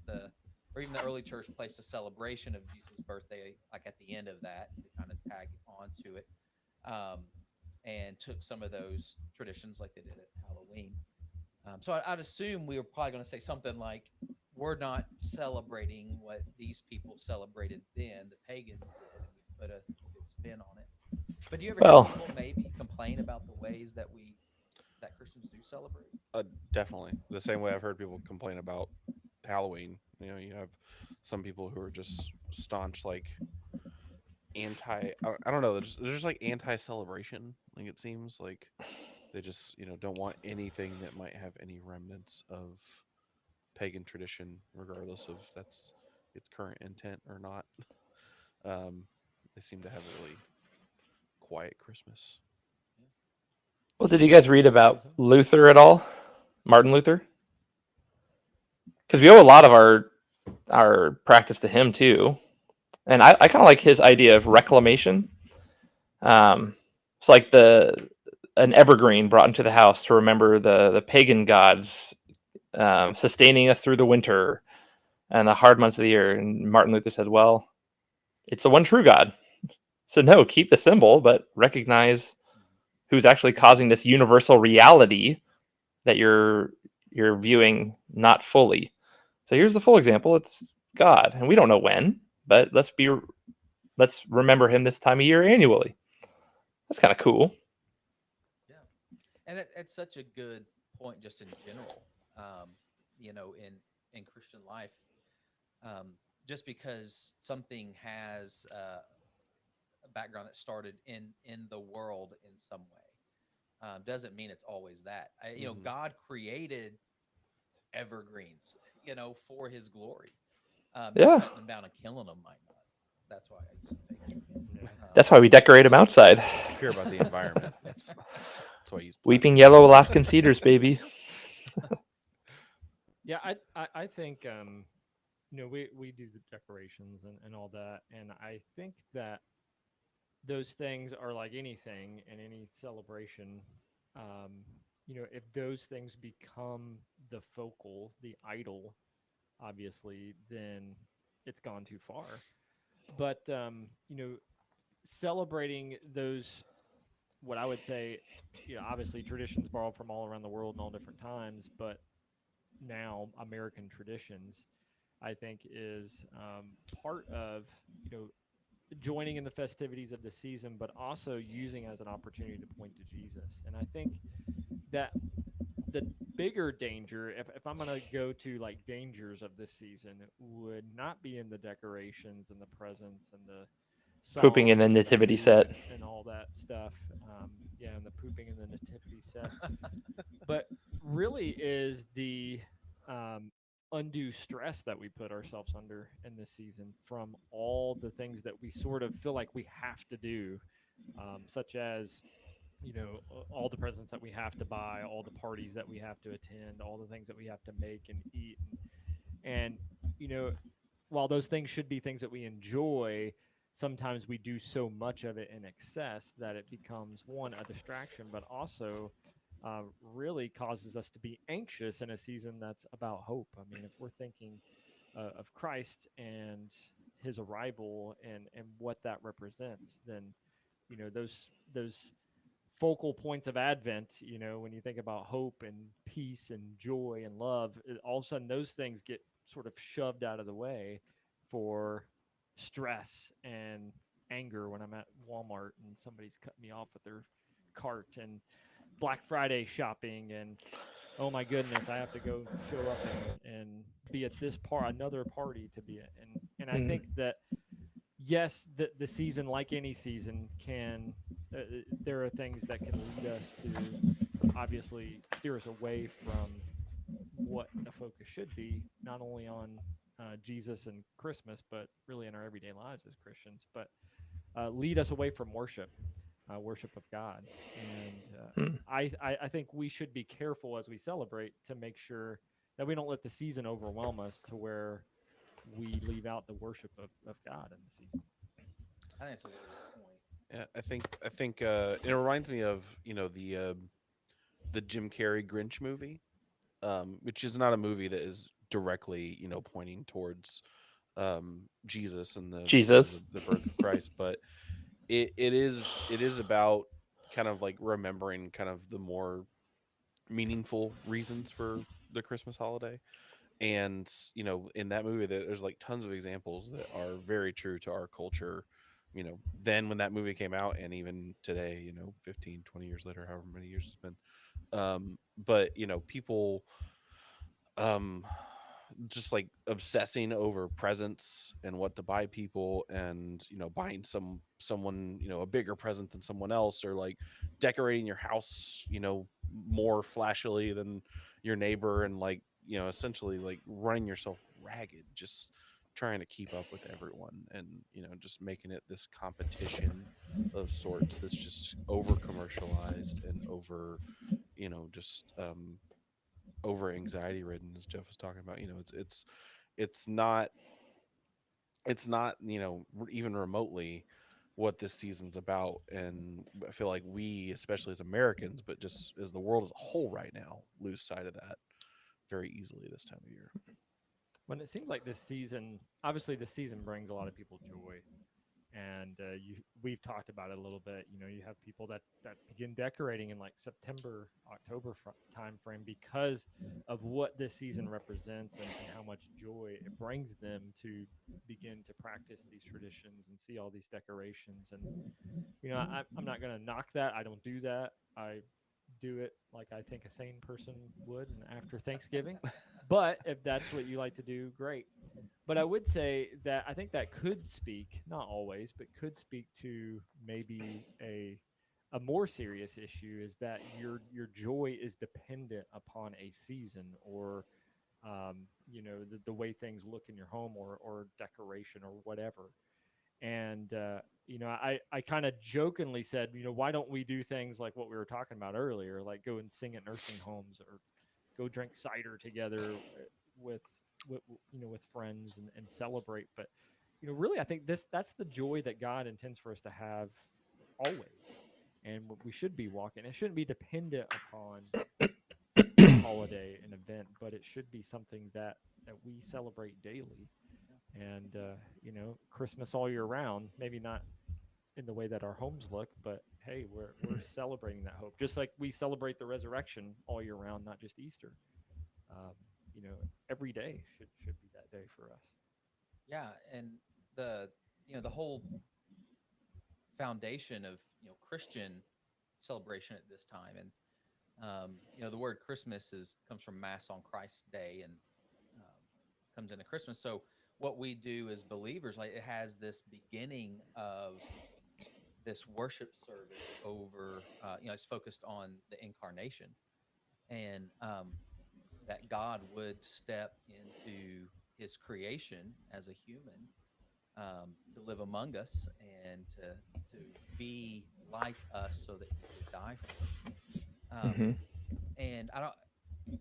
or even the early church placed a celebration of Jesus' birthday, like at the end of that, to kind of tag onto it, and took some of those traditions like they did at Halloween. So I'd assume we were probably going to say something like, we're not celebrating what these people celebrated then, the pagans did, and we put a good spin on it. But do you ever hear people maybe complain about the ways that Christians do celebrate? Definitely. The same way I've heard people complain about Halloween. You have some people who are just staunch, like anti. I don't know. They're just like anti-celebration. Like it seems like they just don't want anything that might have any remnants of pagan tradition, regardless of its current intent or not. They seem to have a really quiet Christmas. Well, did you guys read about Luther at all? Martin Luther? Because we owe a lot of our practice to him too. And I kind of like his idea of reclamation. It's like an evergreen brought into the house to remember the pagan gods sustaining us through the winter and the hard months of the year. And Martin Luther said, well, it's the one true God. So no, keep the symbol, but recognize who's actually causing this universal reality that you're viewing not fully. So here's the full example. It's God. And we don't know when, but let's remember him this time of year annually. That's kind of cool. Yeah. And it's such a good point just in general, in Christian life. Just because something has a background that started in the world in some way doesn't mean it's always that. God created evergreens, for His glory. Yeah. Cutting them down and killing them might not. That's why I use a fake tree. That's why we decorate them outside. Care about the environment. That's why I use Weeping plastic. yellow Alaskan cedars, baby. Yeah, I think we do the decorations and all that, and I think that those things are like anything in any celebration. If those things become the focal, the idol, obviously, then it's gone too far. But celebrating those, what I would say, obviously traditions borrowed from all around the world in all different times, but now American traditions, I think, is part of you know joining in the festivities of the season, but also using as an opportunity to point to Jesus. And I think that the bigger danger, if I'm going to go to like dangers of this season, would not be in the decorations and the presents and the Pooping in songs a and nativity food set. and all that stuff. Yeah, and the pooping in the nativity set. But really is the undue stress that we put ourselves under in this season from all the things that we sort of feel like we have to do, such as all the presents that we have to buy, all the parties that we have to attend, all the things that we have to make and eat, and you know, while those things should be things that we enjoy, sometimes we do so much of it in excess that it becomes one, a distraction, but also really causes us to be anxious in a season that's about hope. I mean, if we're thinking of Christ and His arrival and what that represents, then those focal points of Advent, when you think about hope and peace and joy and love, all of a sudden those things get sort of shoved out of the way for stress and anger when I'm at Walmart and somebody's cutting me off with their cart, and Black Friday shopping, and oh my goodness, I have to go show up and be at this another party to be at. And I think that yes, the season, like any season, can there are things that can lead us to obviously steer us away from what a focus should be, not only on Jesus and Christmas, but really in our everyday lives as Christians, but lead us away from worship, worship of God. And I think we should be careful as we celebrate to make sure that we don't let the season overwhelm us to where we leave out the worship of God in the season. I think it's a really good point. Yeah, I think it reminds me of the Jim Carrey Grinch movie, which is not a movie that is directly pointing towards Jesus and Jesus. the birth of Christ, but it is about kind of like remembering kind of the more meaningful reasons for the Christmas holiday. And in that movie there's like tons of examples that are very true to our culture, then when that movie came out, and even today, 15, 20 years later, however many years it's been. But people um just like obsessing over presents and what to buy people, and buying someone a bigger present than someone else, or like decorating your house more flashily than your neighbor, and like essentially like running yourself ragged, just trying to keep up with everyone, and just making it this competition of sorts that's just over commercialized and over just over anxiety ridden, as Jeff was talking about. It's not even remotely what this season's about. And I feel like we, especially as Americans, but just as the world as a whole right now, lose sight of that very easily this time of year. When it seems like this season, obviously, this season brings a lot of people joy, and we've talked about it a little bit. You have people that begin decorating in like September, October time frame because of what this season represents and how much joy it brings them to begin to practice these traditions and see all these decorations. And I'm not going to knock that. I don't do that. I do it like I think a sane person would, and after Thanksgiving. But if that's what you like to do, great. But I would say that I think that could speak, not always, but could speak to maybe a more serious issue is that your joy is dependent upon a season or the way things look in your home or decoration or whatever. And I kind of jokingly said, why don't we do things like what we were talking about earlier, like go and sing at nursing homes or go drink cider together with with friends and celebrate. But really, I think that's the joy that God intends for us to have always, and we should be walking. It shouldn't be dependent upon a holiday, an event, but it should be something that we celebrate daily. And Christmas all year round, maybe not in the way that our homes look, but hey, we're celebrating that hope, just like we celebrate the resurrection all year round, not just Easter. um, you know every day should be that day for us. Yeah, and the the whole foundation of Christian celebration at this time, and the word Christmas is comes from Mass on Christ's Day, and um, comes into Christmas. So what we do as believers, like it has this beginning of this worship service over, it's focused on the incarnation, and that God would step into His creation as a human, to live among us and to be like us, so that He could die for us. Hmm. And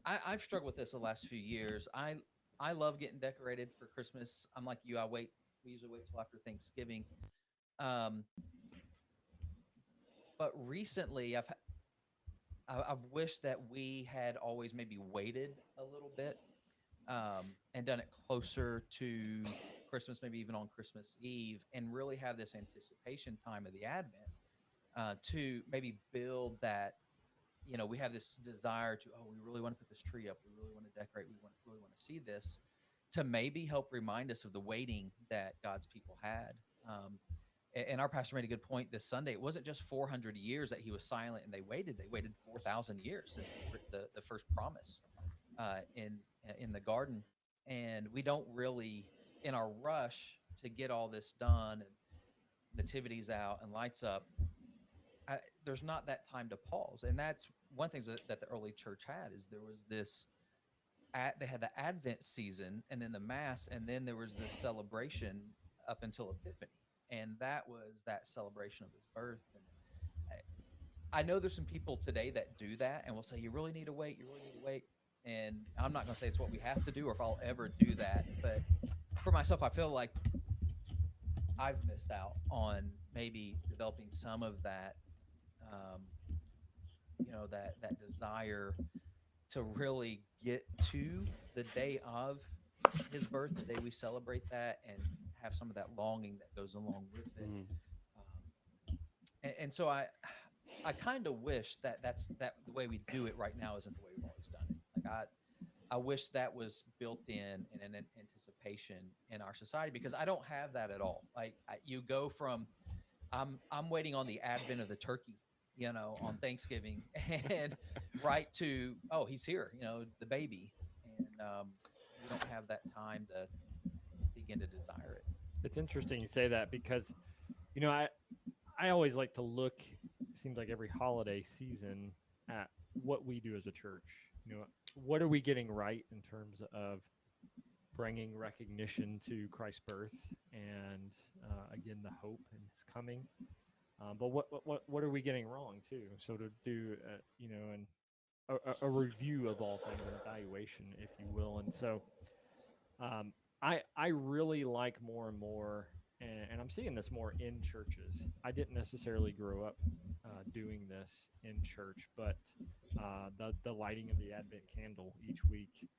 I've struggled with this the last few years. I love getting decorated for Christmas. I'm like you. We usually wait till after Thanksgiving. Um, but recently, I've wished that we had always maybe waited a little bit, and done it closer to Christmas, maybe even on Christmas Eve, and really have this anticipation time of the Advent, to maybe build that. We have this desire to, oh, we really want to put this tree up. We really want to decorate. Really want to see this, to maybe help remind us of the waiting that God's people had. And our pastor made a good point this Sunday. It wasn't just 400 years that He was silent and they waited. They waited 4,000 years since the first promise, in the garden. And we don't really, in our rush to get all this done and nativities out and lights up, there's not that time to pause. And that's one thing that the early church had, is there was this, they had the Advent season and then the Mass, and then there was this celebration up until Epiphany. And that was that celebration of His birth. And I know there's some people today that do that and will say, you really need to wait, you really need to wait. And I'm not going to say it's what we have to do or if I'll ever do that. But for myself, I feel like I've missed out on maybe developing some of that, that desire to really get to the day of His birth, the day we celebrate that, and have some of that longing that goes along with it. Mhm. And so I kind of wish that that the way we do it right now isn't the way we've always done it. Like I wish that was built in an anticipation in our society, because I don't have that at all. Like you go from, I'm waiting on the advent of the turkey, on Thanksgiving, and right to, oh, he's here, the baby, and we don't have that time to begin to desire it. It's interesting you say that because I always like to look, it seems like every holiday season, at what we do as a church. What are we getting right in terms of bringing recognition to Christ's birth and again the hope in His coming. But what are we getting wrong too? So to do a review of all things, an evaluation, if you will. And so I really like more and more, and I'm seeing this more in churches. I didn't necessarily grow up doing this in church, but the lighting of the Advent candle each week.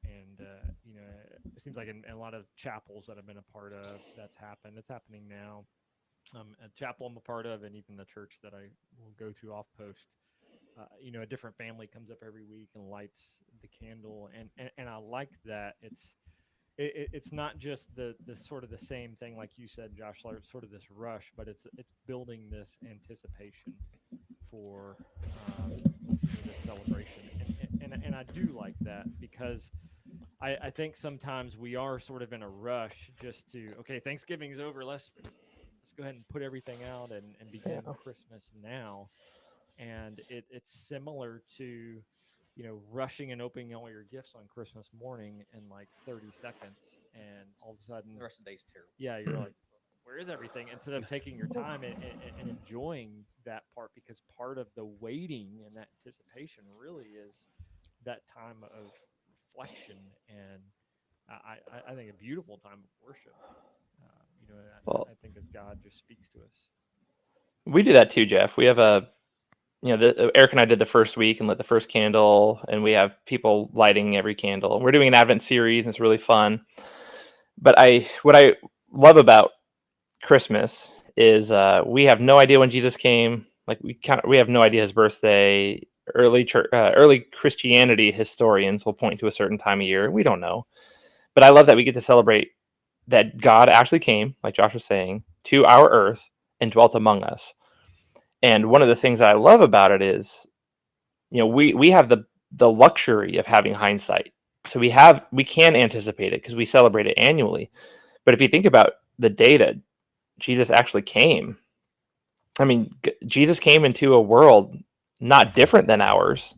And it seems like in a lot of chapels that I've been a part of, that's happened. It's happening now. A chapel I'm a part of, and even the church that I will go to off post. A different family comes up every week and lights the candle, and I like that. It's not just the sort of the same thing like you said, Josh, sort of this rush, but it's building this anticipation for this celebration, and I do like that because I think sometimes we are sort of in a rush just to, okay, Thanksgiving's over. Let's go ahead and put everything out and begin Christmas now. And it's similar to, rushing and opening all your gifts on Christmas morning in like 30 seconds, and all of a sudden, The rest of the day's terrible. yeah, you're like, where is everything? Instead of taking your time and enjoying that part, because part of the waiting and that anticipation really is that time of reflection and I think a beautiful time of worship. Well, I think as God just speaks to us. we do that too, Jeff. We have Eric and I did the first week and lit the first candle, and we have people lighting every candle. We're doing an Advent series, and it's really fun. But what I love about Christmas is we have no idea when Jesus came. Like we have no idea his birthday. Early Christianity historians will point to a certain time of year. We don't know, but I love that we get to celebrate that God actually came, like Josh was saying, to our earth and dwelt among us. And one of the things that I love about it is, we have the luxury of having hindsight. So we can anticipate it because we celebrate it annually. But if you think about the day that Jesus actually came, I mean, Jesus came into a world not different than ours.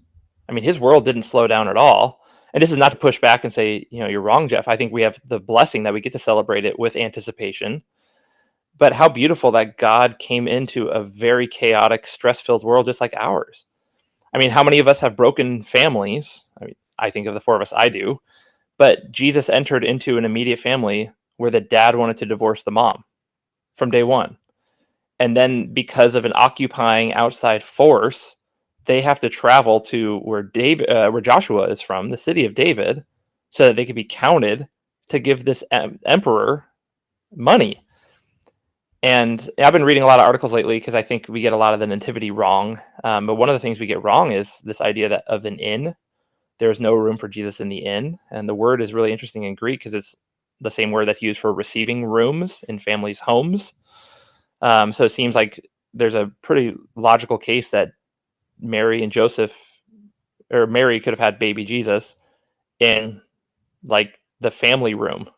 I mean, his world didn't slow down at all. And this is not to push back and say, you're wrong, Jeff. I think we have the blessing that we get to celebrate it with anticipation. But how beautiful that God came into a very chaotic, stress-filled world just like ours. I mean, how many of us have broken families? I mean, I think of the four of us, I do. But Jesus entered into an immediate family where the dad wanted to divorce the mom from day one. And then because of an occupying outside force, they have to travel to where Joshua is from, the city of David, so that they could be counted to give this emperor money. And I've been reading a lot of articles lately because I think we get a lot of the nativity wrong. But one of the things we get wrong is this idea of an inn. There's no room for Jesus in the inn. And the word is really interesting in Greek because it's the same word that's used for receiving rooms in families' homes. So it seems like there's a pretty logical case that Mary and Joseph, or Mary could have had baby Jesus in like the family room,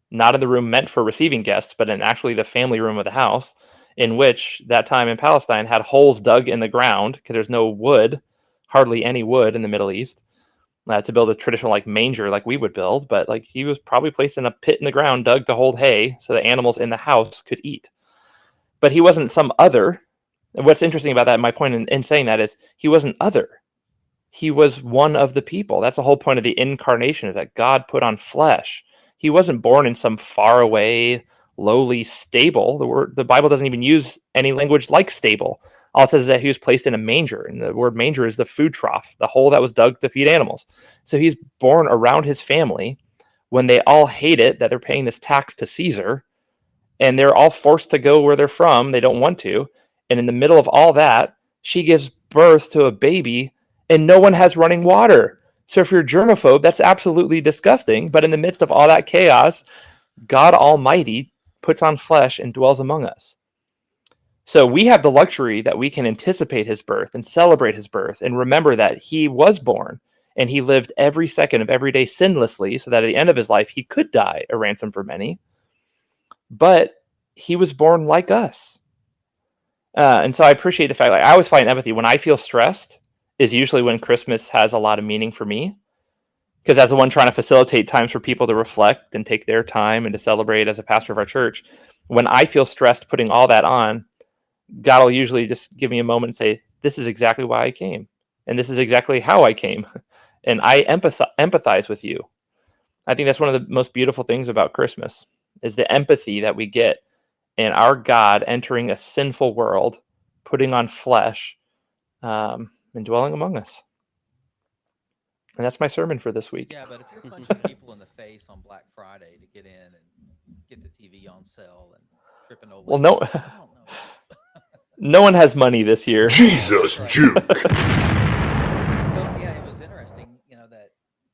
not in the room meant for receiving guests, but in actually the family room of the house, in which that time in Palestine had holes dug in the ground because there's no wood, hardly any wood in the Middle East, to build a traditional like manger like we would build. But like he was probably placed in a pit in the ground dug to hold hay so the animals in the house could eat. But he wasn't some other. And what's interesting about that, my point in saying that is he wasn't other. He was one of the people. That's the whole point of the incarnation, is that God put on flesh. He wasn't born in some faraway, lowly stable. The Bible doesn't even use any language like stable. All it says is that he was placed in a manger, and the word manger is the food trough, the hole that was dug to feed animals. So he's born around his family when they all hate it that they're paying this tax to Caesar, and they're all forced to go where they're from. They don't want to. And in the middle of all that, she gives birth to a baby, and no one has running water. So if you're germaphobe, that's absolutely disgusting. But in the midst of all that chaos, God Almighty puts on flesh and dwells among us. So we have the luxury that we can anticipate his birth and celebrate his birth and remember that he was born and he lived every second of every day sinlessly, so that at the end of his life, he could die a ransom for many. But he was born like us. And so I appreciate the fact, like I always find empathy when I feel stressed is usually when Christmas has a lot of meaning for me. Because as the one trying to facilitate times for people to reflect and take their time and to celebrate as a pastor of our church, when I feel stressed putting all that on, God will usually just give me a moment and say, this is exactly why I came. And this is exactly how I came. And I empathize with you. I think that's one of the most beautiful things about Christmas is the empathy that we get in our God entering a sinful world, putting on flesh, and dwelling among us. And that's my sermon for this week. Yeah, but if you're punching people in the face on Black Friday to get in and get the TV on sale and tripping over, Well, no, I don't know. no one has money this year. Jesus juke. Well, yeah, it was interesting, that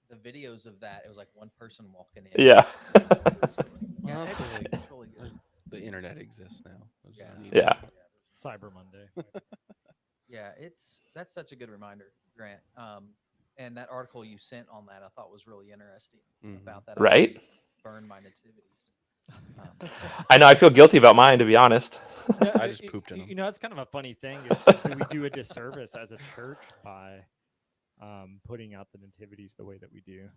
the videos of that, it was like one person walking in. Yeah. Yeah, That's really- it's really good. The internet exists now. Those Yeah. are neat. Yeah. Cyber Monday. Yeah, that's such a good reminder, Grant. And that article you sent on that I thought was really interesting Mhm. about that. Right? Burn my nativities. I know. I feel guilty about mine, to be honest. Yeah, I just pooped in them. You know, it's kind of a funny thing. Is do we do a disservice as a church by putting out the nativities the way that we do?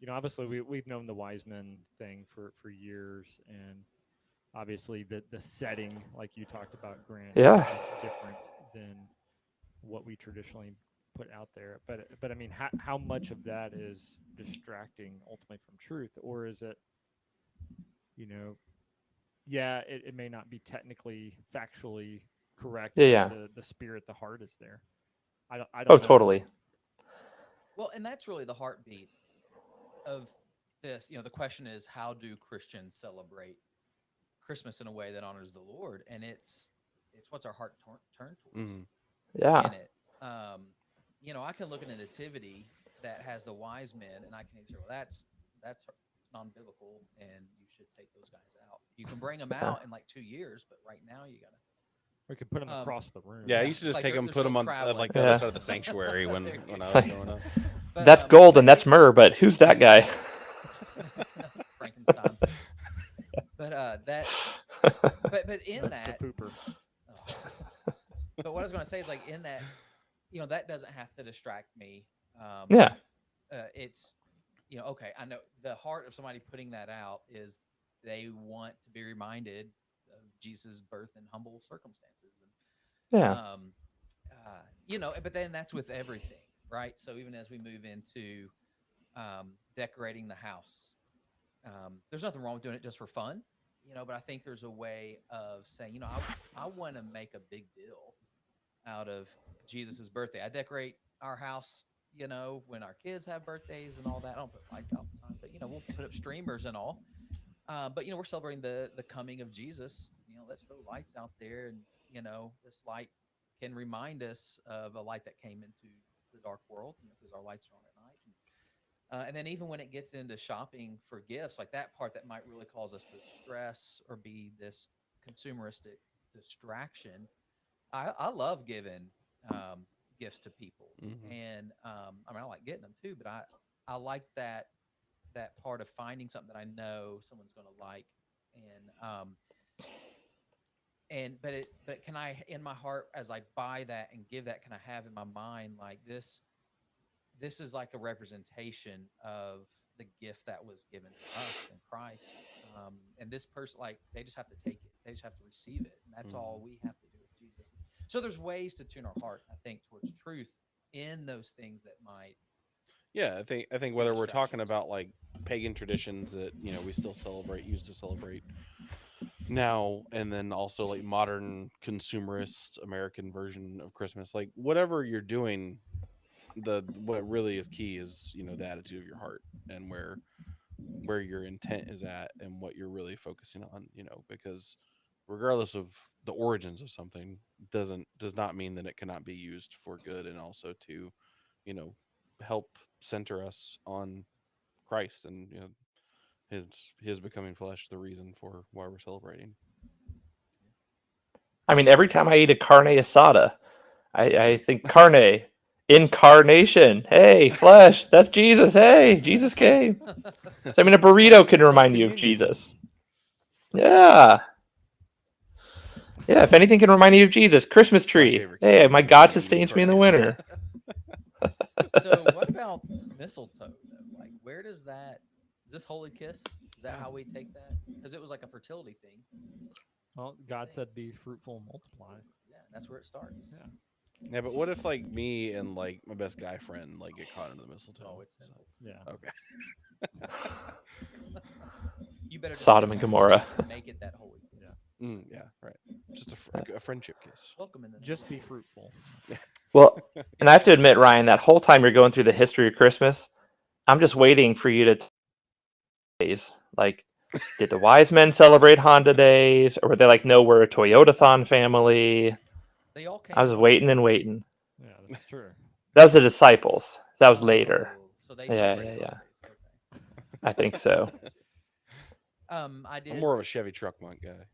You know, obviously we've known the wise men thing for years, and obviously the setting, like you talked about, Grant, Yeah. is different than what we traditionally put out there. But I mean, how much of that is distracting ultimately from truth, or is it, you know, yeah, it may not be technically factually correct, Yeah, but yeah. the spirit, the heart is there. I Oh, don't know. totally. Well, and that's really the heartbeat of this. The question is, how do Christians celebrate Christmas in a way that honors the Lord? And it's what's our heart turned towards Mhm. Yeah. in it. I can look at a nativity that has the wise men, and I can say, well, that's non-biblical, and you should take those guys out. You can bring them Yeah. out in like 2 years, but right now you gotta. We could put them across the room. Yeah, I Yeah, used to just like take they're- them, they're put them still on traveling. like the Yeah. other side of the sanctuary when There you I go. was growing up. But, That's gold and that's myrrh, but who's that guy? Frankenstein. But but in That's that, the pooper. oh. But what I was going to say is like in that, that doesn't have to distract me. Yeah. It's okay. I know the heart of somebody putting that out is they want to be reminded of Jesus' birth in humble circumstances, and Yeah. but then that's with everything, right? So even as we move into decorating the house, there's nothing wrong with doing it just for fun, but I think there's a way of saying, I want to make a big deal out of Jesus's birthday. I decorate our house, when our kids have birthdays and all that. I don't put lights out the time, but we'll put up streamers and all. But we're celebrating the coming of Jesus. Let's throw lights out there, and this light can remind us of a light that came into the dark world, because our lights are on at night. And then even when it gets into shopping for gifts, like that part that might really cause us the stress or be this consumeristic distraction. I love giving gifts to people, Mhm. and I mean I like getting them too, but I like that part of finding something that I know someone's going to like, but can I, in my heart, as I buy that and give that, can I have in my mind like this is like a representation of the gift that was given to us in Christ, and this person, like, they just have to take it, they just have to receive it, and that's all we have to do with Jesus. So there's ways to tune our heart, I think, towards truth in those things that might. Yeah, I think whether we're talking distractions. about like pagan traditions that we still celebrate, used to celebrate now, and then also like modern consumerist American version of Christmas, like whatever you're doing, what really is key is the attitude of your heart and where your intent is at and what you're really focusing on, because regardless of the origins of something does not mean that it cannot be used for good, and also to you know help center us on Christ, and his becoming flesh, the reason for why we're celebrating. I mean, every time I eat a carne asada, I think carne, incarnation. Hey, flesh, that's Jesus. Hey, Jesus came. So, I mean, a burrito can remind you of communion. Jesus. Yeah. Yeah, if anything can remind you of Jesus, Christmas My tree. favorite Hey, candy my is God candy sustains me in carne the asada. winter. So what about mistletoe though? Like, where does that? Is this holy kiss? Is that how we take that? Because it was like a fertility thing. Well, God said, "Be fruitful and multiply." Yeah, that's where it starts. Yeah. Yeah, but what if like me and like my best guy friend like get caught under the mistletoe? Oh, it's sinful. Yeah. Okay. You better just Sodom kiss and on the Gomorrah. cheek and make it that holy. Yeah. Yeah, right. Just a friendship kiss. Welcome in the name Just of be the Lord. fruitful. Well, and I have to admit, Ryan, that whole time you're going through the history of Christmas, I'm just waiting for you to days. Like, did the wise men celebrate Honda days, or were they like, no, we're a Toyota-thon family? They all came. I was from waiting and Toyota. waiting. Yeah, that's true. That was the disciples. That was later. Oh, so they Yeah, celebrated yeah. holidays. Okay. I think so. I did. I'm more of a Chevy truck monk guy.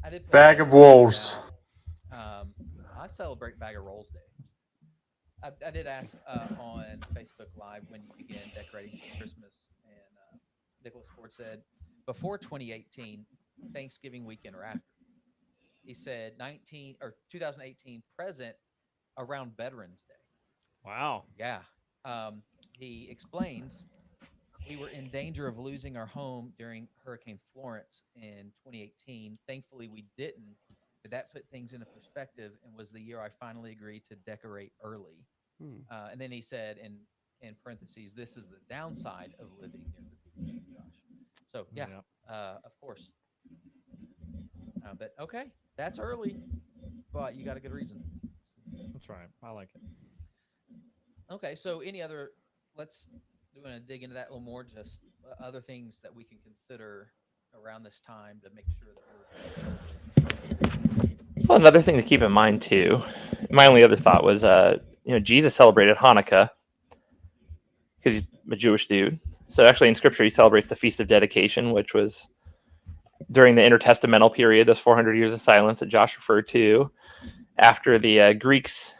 I did. Bag of wolves. I celebrate Bag of Rolls Day. I did ask on Facebook Live when you began decorating for Christmas, and Nicholas Ford said before 2018, Thanksgiving weekend or after. He said 2018 present around Veterans Day. Wow. Yeah. He explains we were in danger of losing our home during Hurricane Florence in 2018. Thankfully, we didn't, but that put things into perspective and was the year I finally agreed to decorate early. And then he said in parentheses, this is the downside of living near the beach, Josh. So, yeah, of course. But okay, that's early, but you got a good reason. That's right. I like it. Okay, so let's dig into that a little more, just other things that we can consider around this time to make sure that we're Well, another thing to keep in mind too. My only other thought was, Jesus celebrated Hanukkah because he's a Jewish dude. So actually, in Scripture, he celebrates the Feast of Dedication, which was during the intertestamental period, those 400 years of silence that Josh referred to, after the Greeks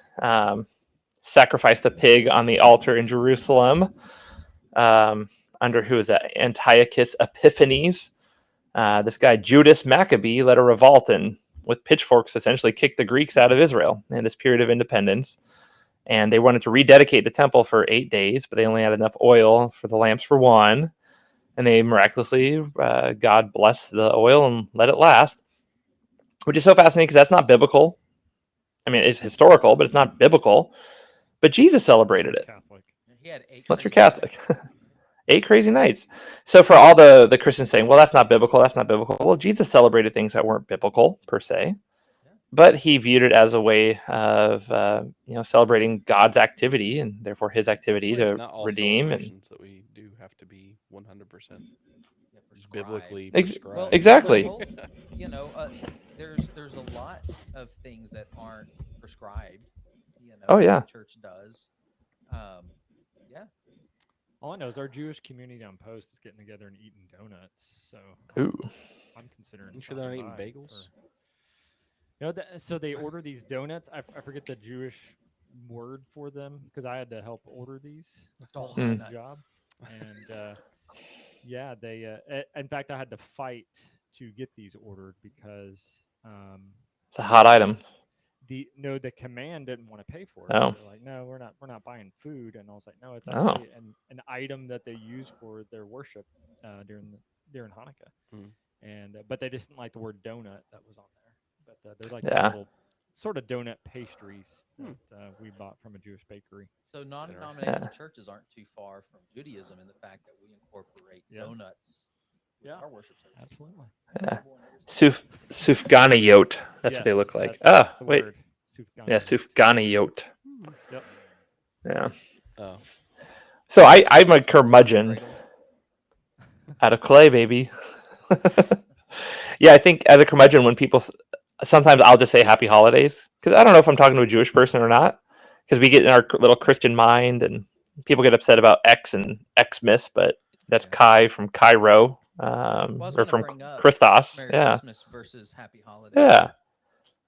sacrificed a pig on the altar in Jerusalem under who is that? Antiochus Epiphanes. This guy Judas Maccabee led a revolt and with pitchforks essentially kicked the Greeks out of Israel in this period of independence. And they wanted to rededicate the temple for 8 days, but they only had enough oil for the lamps for one. And they miraculously, God blessed the oil and let it last, which is so fascinating because that's not biblical. I mean, it's historical, but it's not biblical. But Jesus celebrated it. Catholic. He had 8. Unless you're Catholic. 8 crazy nights. So for all the Christians saying, well, that's not biblical, that's not biblical. Well, Jesus celebrated things that weren't biblical per se, but he viewed it as a way of celebrating God's activity and therefore his activity to Not all redeem. And celebrations that we do have to be 100% biblically Ex- prescribed. exactly. Well, there's a lot of things that aren't prescribed. Oh, yeah. The church does. Yeah. All I know is our Jewish community on Post is getting together and eating donuts. So Ooh. I'm considering. You sure they're not eating stopping by bagels? So they order these donuts. I forget the Jewish word for them because I had to help order these. That's part of my Nice. job. And they. In fact, I had to fight to get these ordered because It's a hot item. the command didn't want to pay for it. Oh. They're like, no, we're not buying food. And I was like, no, it's Oh. actually an item that they use for their worship during Hanukkah. Mm. And but they just didn't like the word donut that was on there. But they're like Yeah. little sort of donut pastries that we bought from a Jewish bakery. So non-denominational Yeah. churches aren't too far from Judaism in the fact that we incorporate Yeah. donuts with Yeah. our worship service. Absolutely. Yeah. Sufganiyot. That's what they look like. That's the wait. word. Yeah, Sufganiyot. Yep. Yeah. Oh. So I'm a curmudgeon out of clay, baby. Yeah, I think as a curmudgeon, when people sometimes I'll just say happy holidays because I don't know if I'm talking to a Jewish person or not because we get in our little Christian mind and people get upset about X and Xmas, but that's Kai from Cairo or from Christos. Merry Yeah. Christmas versus Happy Holidays. Yeah.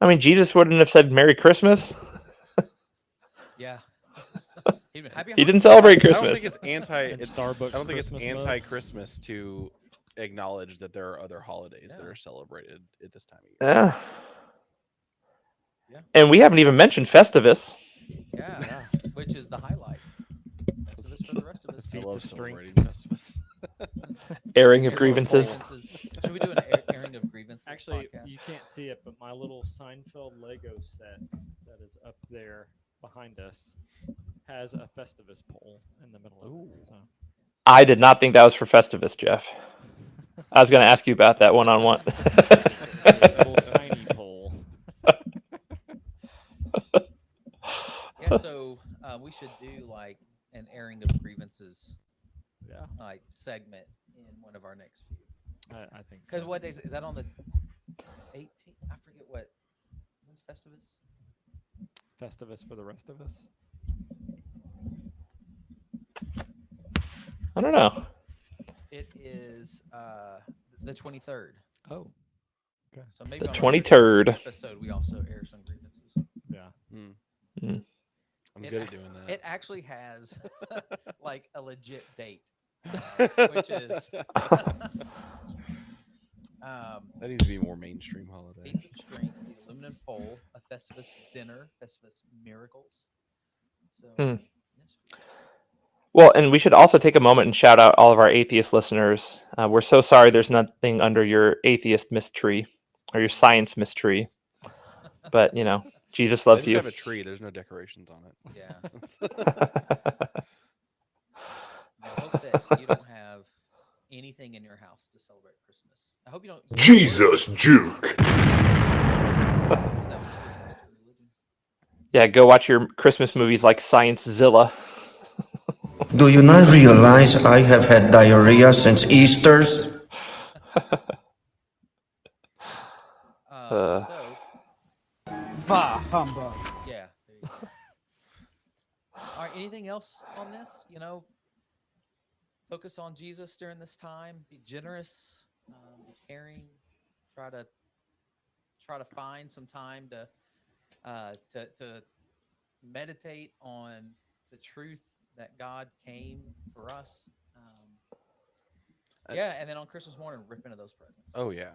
I mean, Jesus wouldn't have said Merry Christmas. Yeah. He didn't celebrate I Christmas. don't think it's anti. And Starbucks I don't think it's Christmas mugs. anti-Christmas to acknowledge that there are other holidays that Yeah. are celebrated at this time of year. Yeah. Yeah. And we haven't even mentioned Festivus. Yeah. Which is the highlight. So this for the rest of us. I Feats love of strength. celebrating Festivus. Airing of grievances. Should we do an airing of grievances? Actually, podcast? you can't see it, but my little Seinfeld Lego set that is up there behind us has a Festivus pole in the middle of it. So I did not think that was for Festivus, Jeff. I was going to ask you about that one-on-one. little tiny pole. Yeah, so we should do like an airing of grievances Yeah, like segment in one of our next few. I think so. Because what days is that on the 18th? I forget when's Festivus? Festivus for the rest of us. I don't know. It is the 23rd. Oh, okay. So maybe The on our next 23rd. episode we also air some grievances. Yeah. Mm. Mm. I'm It good a- at doing It that. actually has like a legit date, which is That needs to be more mainstream holiday. Feats of Strength, the Aluminum Pole, a Festivus Dinner, Festivus Miracles. So, yes. Well, and we should also take a moment and shout out all of our atheist listeners. We're so sorry there's nothing under your atheist mystery or your science mystery. But, Jesus They loves just you. have a tree. There's no decorations on it. Yeah. I hope that you don't have anything in your house to celebrate Christmas. I hope you don't. Jesus Juke. Is that what you're supposed to religion? Yeah, go watch your Christmas movies like Science Zilla. Do you not realize I have had diarrhea since Easter's? So, Bah, humbug. yeah. There you go. All right. Anything else on this? Focus on Jesus during this time. Be generous. Be caring. Try to find some time to meditate on the truth that God came for us. Yeah, and then on Christmas morning, rip into those presents. Oh yeah,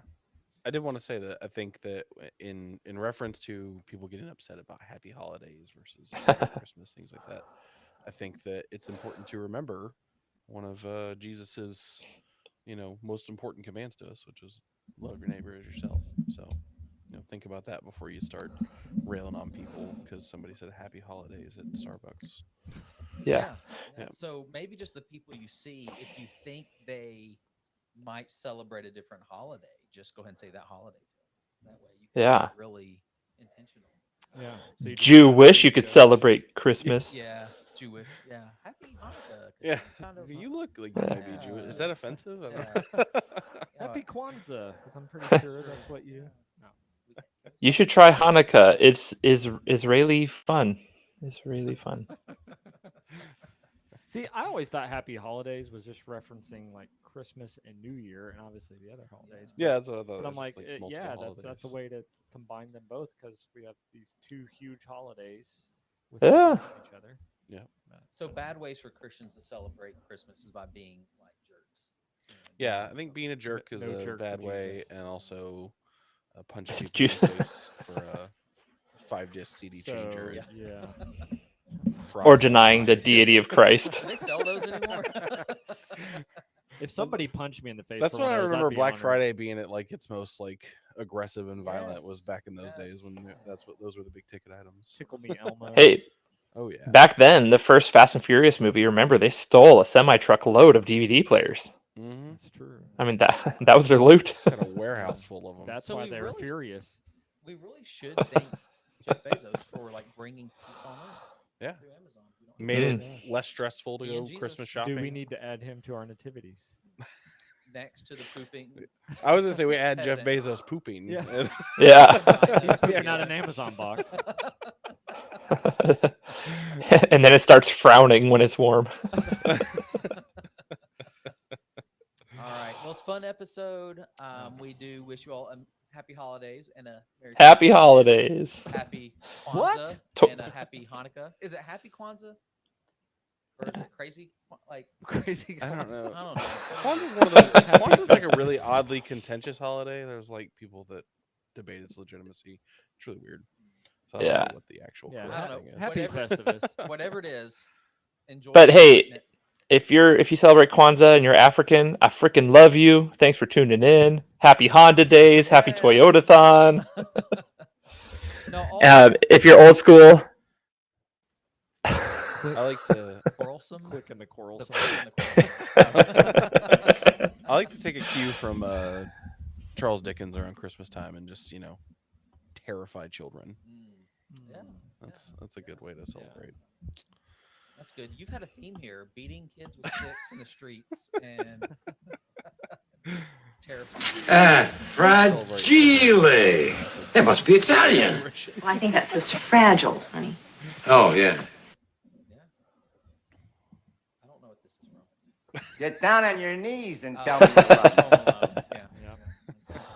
I did want to say that I think that in reference to people getting upset about Happy Holidays versus Christmas, things like that, I think that it's important to remember one of Jesus's, most important commands to us, which was love your neighbor as yourself. So, think about that before you start railing on people because somebody said Happy Holidays at Starbucks. Yeah. Yeah. So maybe just the people you see, if you think they might celebrate a different holiday, just go ahead and say that holiday to them. That way you can Yeah. be really intentional. Yeah. So you just Jew kinda wish you read could the- celebrate Christmas. Yeah, Jewish. Yeah, happy Hanukkah. 'cause Yeah, kind of you look like you might be Jewish. Is that offensive? I don't Yeah. Happy Kwanzaa, because I'm pretty sure that's what you. No. You should try Hanukkah. It's Israeli fun. It's really fun. See, I always thought Happy Holidays was just referencing like Christmas and New Year, and obviously the other holidays. Yeah, that's what I thought. But I'm There's, like, multiple yeah, that's a holidays. way to combine them both because we have these two huge holidays with Yeah. each other. Yeah. So bad ways for Christians to celebrate Christmas is by being like jerks. Yeah, I think being a jerk is no a jerk for bad way, Jesus. and also punching It's people in the Ju- face for a 5-disc CD So changer. yeah, Or denying the deity of Christ. Do they sell those anymore? if somebody punched me in the face, That's for when one I of those, I'd remember be Black honored. Friday being at like its most like aggressive and violent was Yes, back in those yes. days when those were the big ticket items. Tickle me Elmo. Hey, Oh yeah. back then, the first Fast and Furious movie, remember, they stole a semi-truck load of DVD players. Mm-hmm. That's true. I mean, that was their loot. Got a warehouse full of them. That's So why we they were really- furious. We really should thank Jeff Bezos for like bringing peace on earth Yeah. through Amazon. We don't Made know. it less stressful to Me go and Jesus. Christmas Do shopping. Do we need to add him to our nativities? Next to the pooping. I was gonna say we add Jeff Peasant. Bezos pooping. Yeah. Yeah. He's pooping out an Amazon box. And then it starts frowning when it's warm. All right. Well, it's a fun episode. We do wish you all happy holidays and a Merry Happy Christmas, holidays. happy Kwanzaa, What? and a happy Hanukkah. Is it happy Kwanzaa? Or is it crazy? Like Crazy. I don't know. I don't know. Kwanzaa's one of those. Kwanzaa's like a really oddly contentious holiday. There's like people that debate its legitimacy. It's really weird. So I don't Yeah. know what the actual Yeah, correct I don't thing know. is. Happy Whatever. Festivus. Whatever it is, enjoy. But hey, celebrating it. if you celebrate Kwanzaa and you're African, I freaking love you. Thanks for tuning in. Happy Honda Days. Happy Yes. Toyota-thon. No, all If you're old school, I like to. quarrelsome. Quick in the quarrels. The quick and the quarrelsome. I like to take a cue from Charles Dickens around Christmas time and just terrify children. Yeah, That's a good way to celebrate. that's good. You've had a theme here: beating kids with sticks in the streets and terrifying. Fragile. That must be Italian. Well, I think that's just fragile, honey. Oh, yeah. Yeah. I don't know what this is from. Get down on your knees and Oh, tell me you love me. Home Alone, yeah.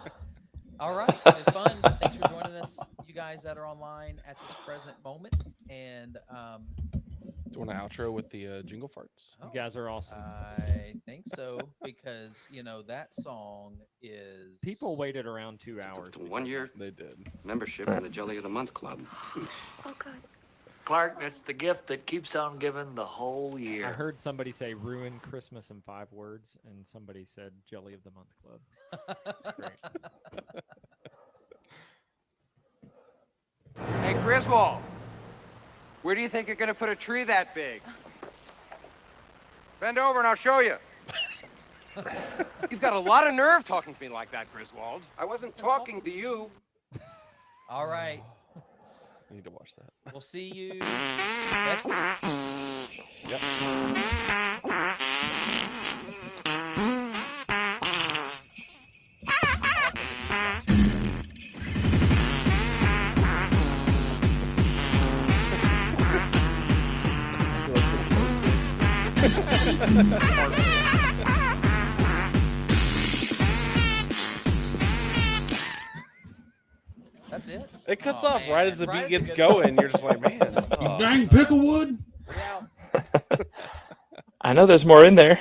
All right, it's fun. Thanks for joining us, you guys. guys that are online at this present moment. And Do you want an outro with the jingle farts? You guys are awesome. I think so, because that song is People waited around 2 hours. 1 year They did. membership in the Jelly of the Month Club. Oh, God. Clark, that's the gift that keeps on giving the whole year. I heard somebody say ruin Christmas in 5 words, and somebody said Jelly of the Month Club. That's great. Hey, Griswold. Where do you think you're going to put a tree that big? Bend over and I'll show you. You've got a lot of nerve talking to me like that, Griswold. I wasn't talking to you. All right. I need to watch that. We'll see you next week. Yep. That's it. It cuts Oh, off man. right as the Right beat at gets good going. point. You're just like, man. Dang picklewood. Yeah. I know there's more in there.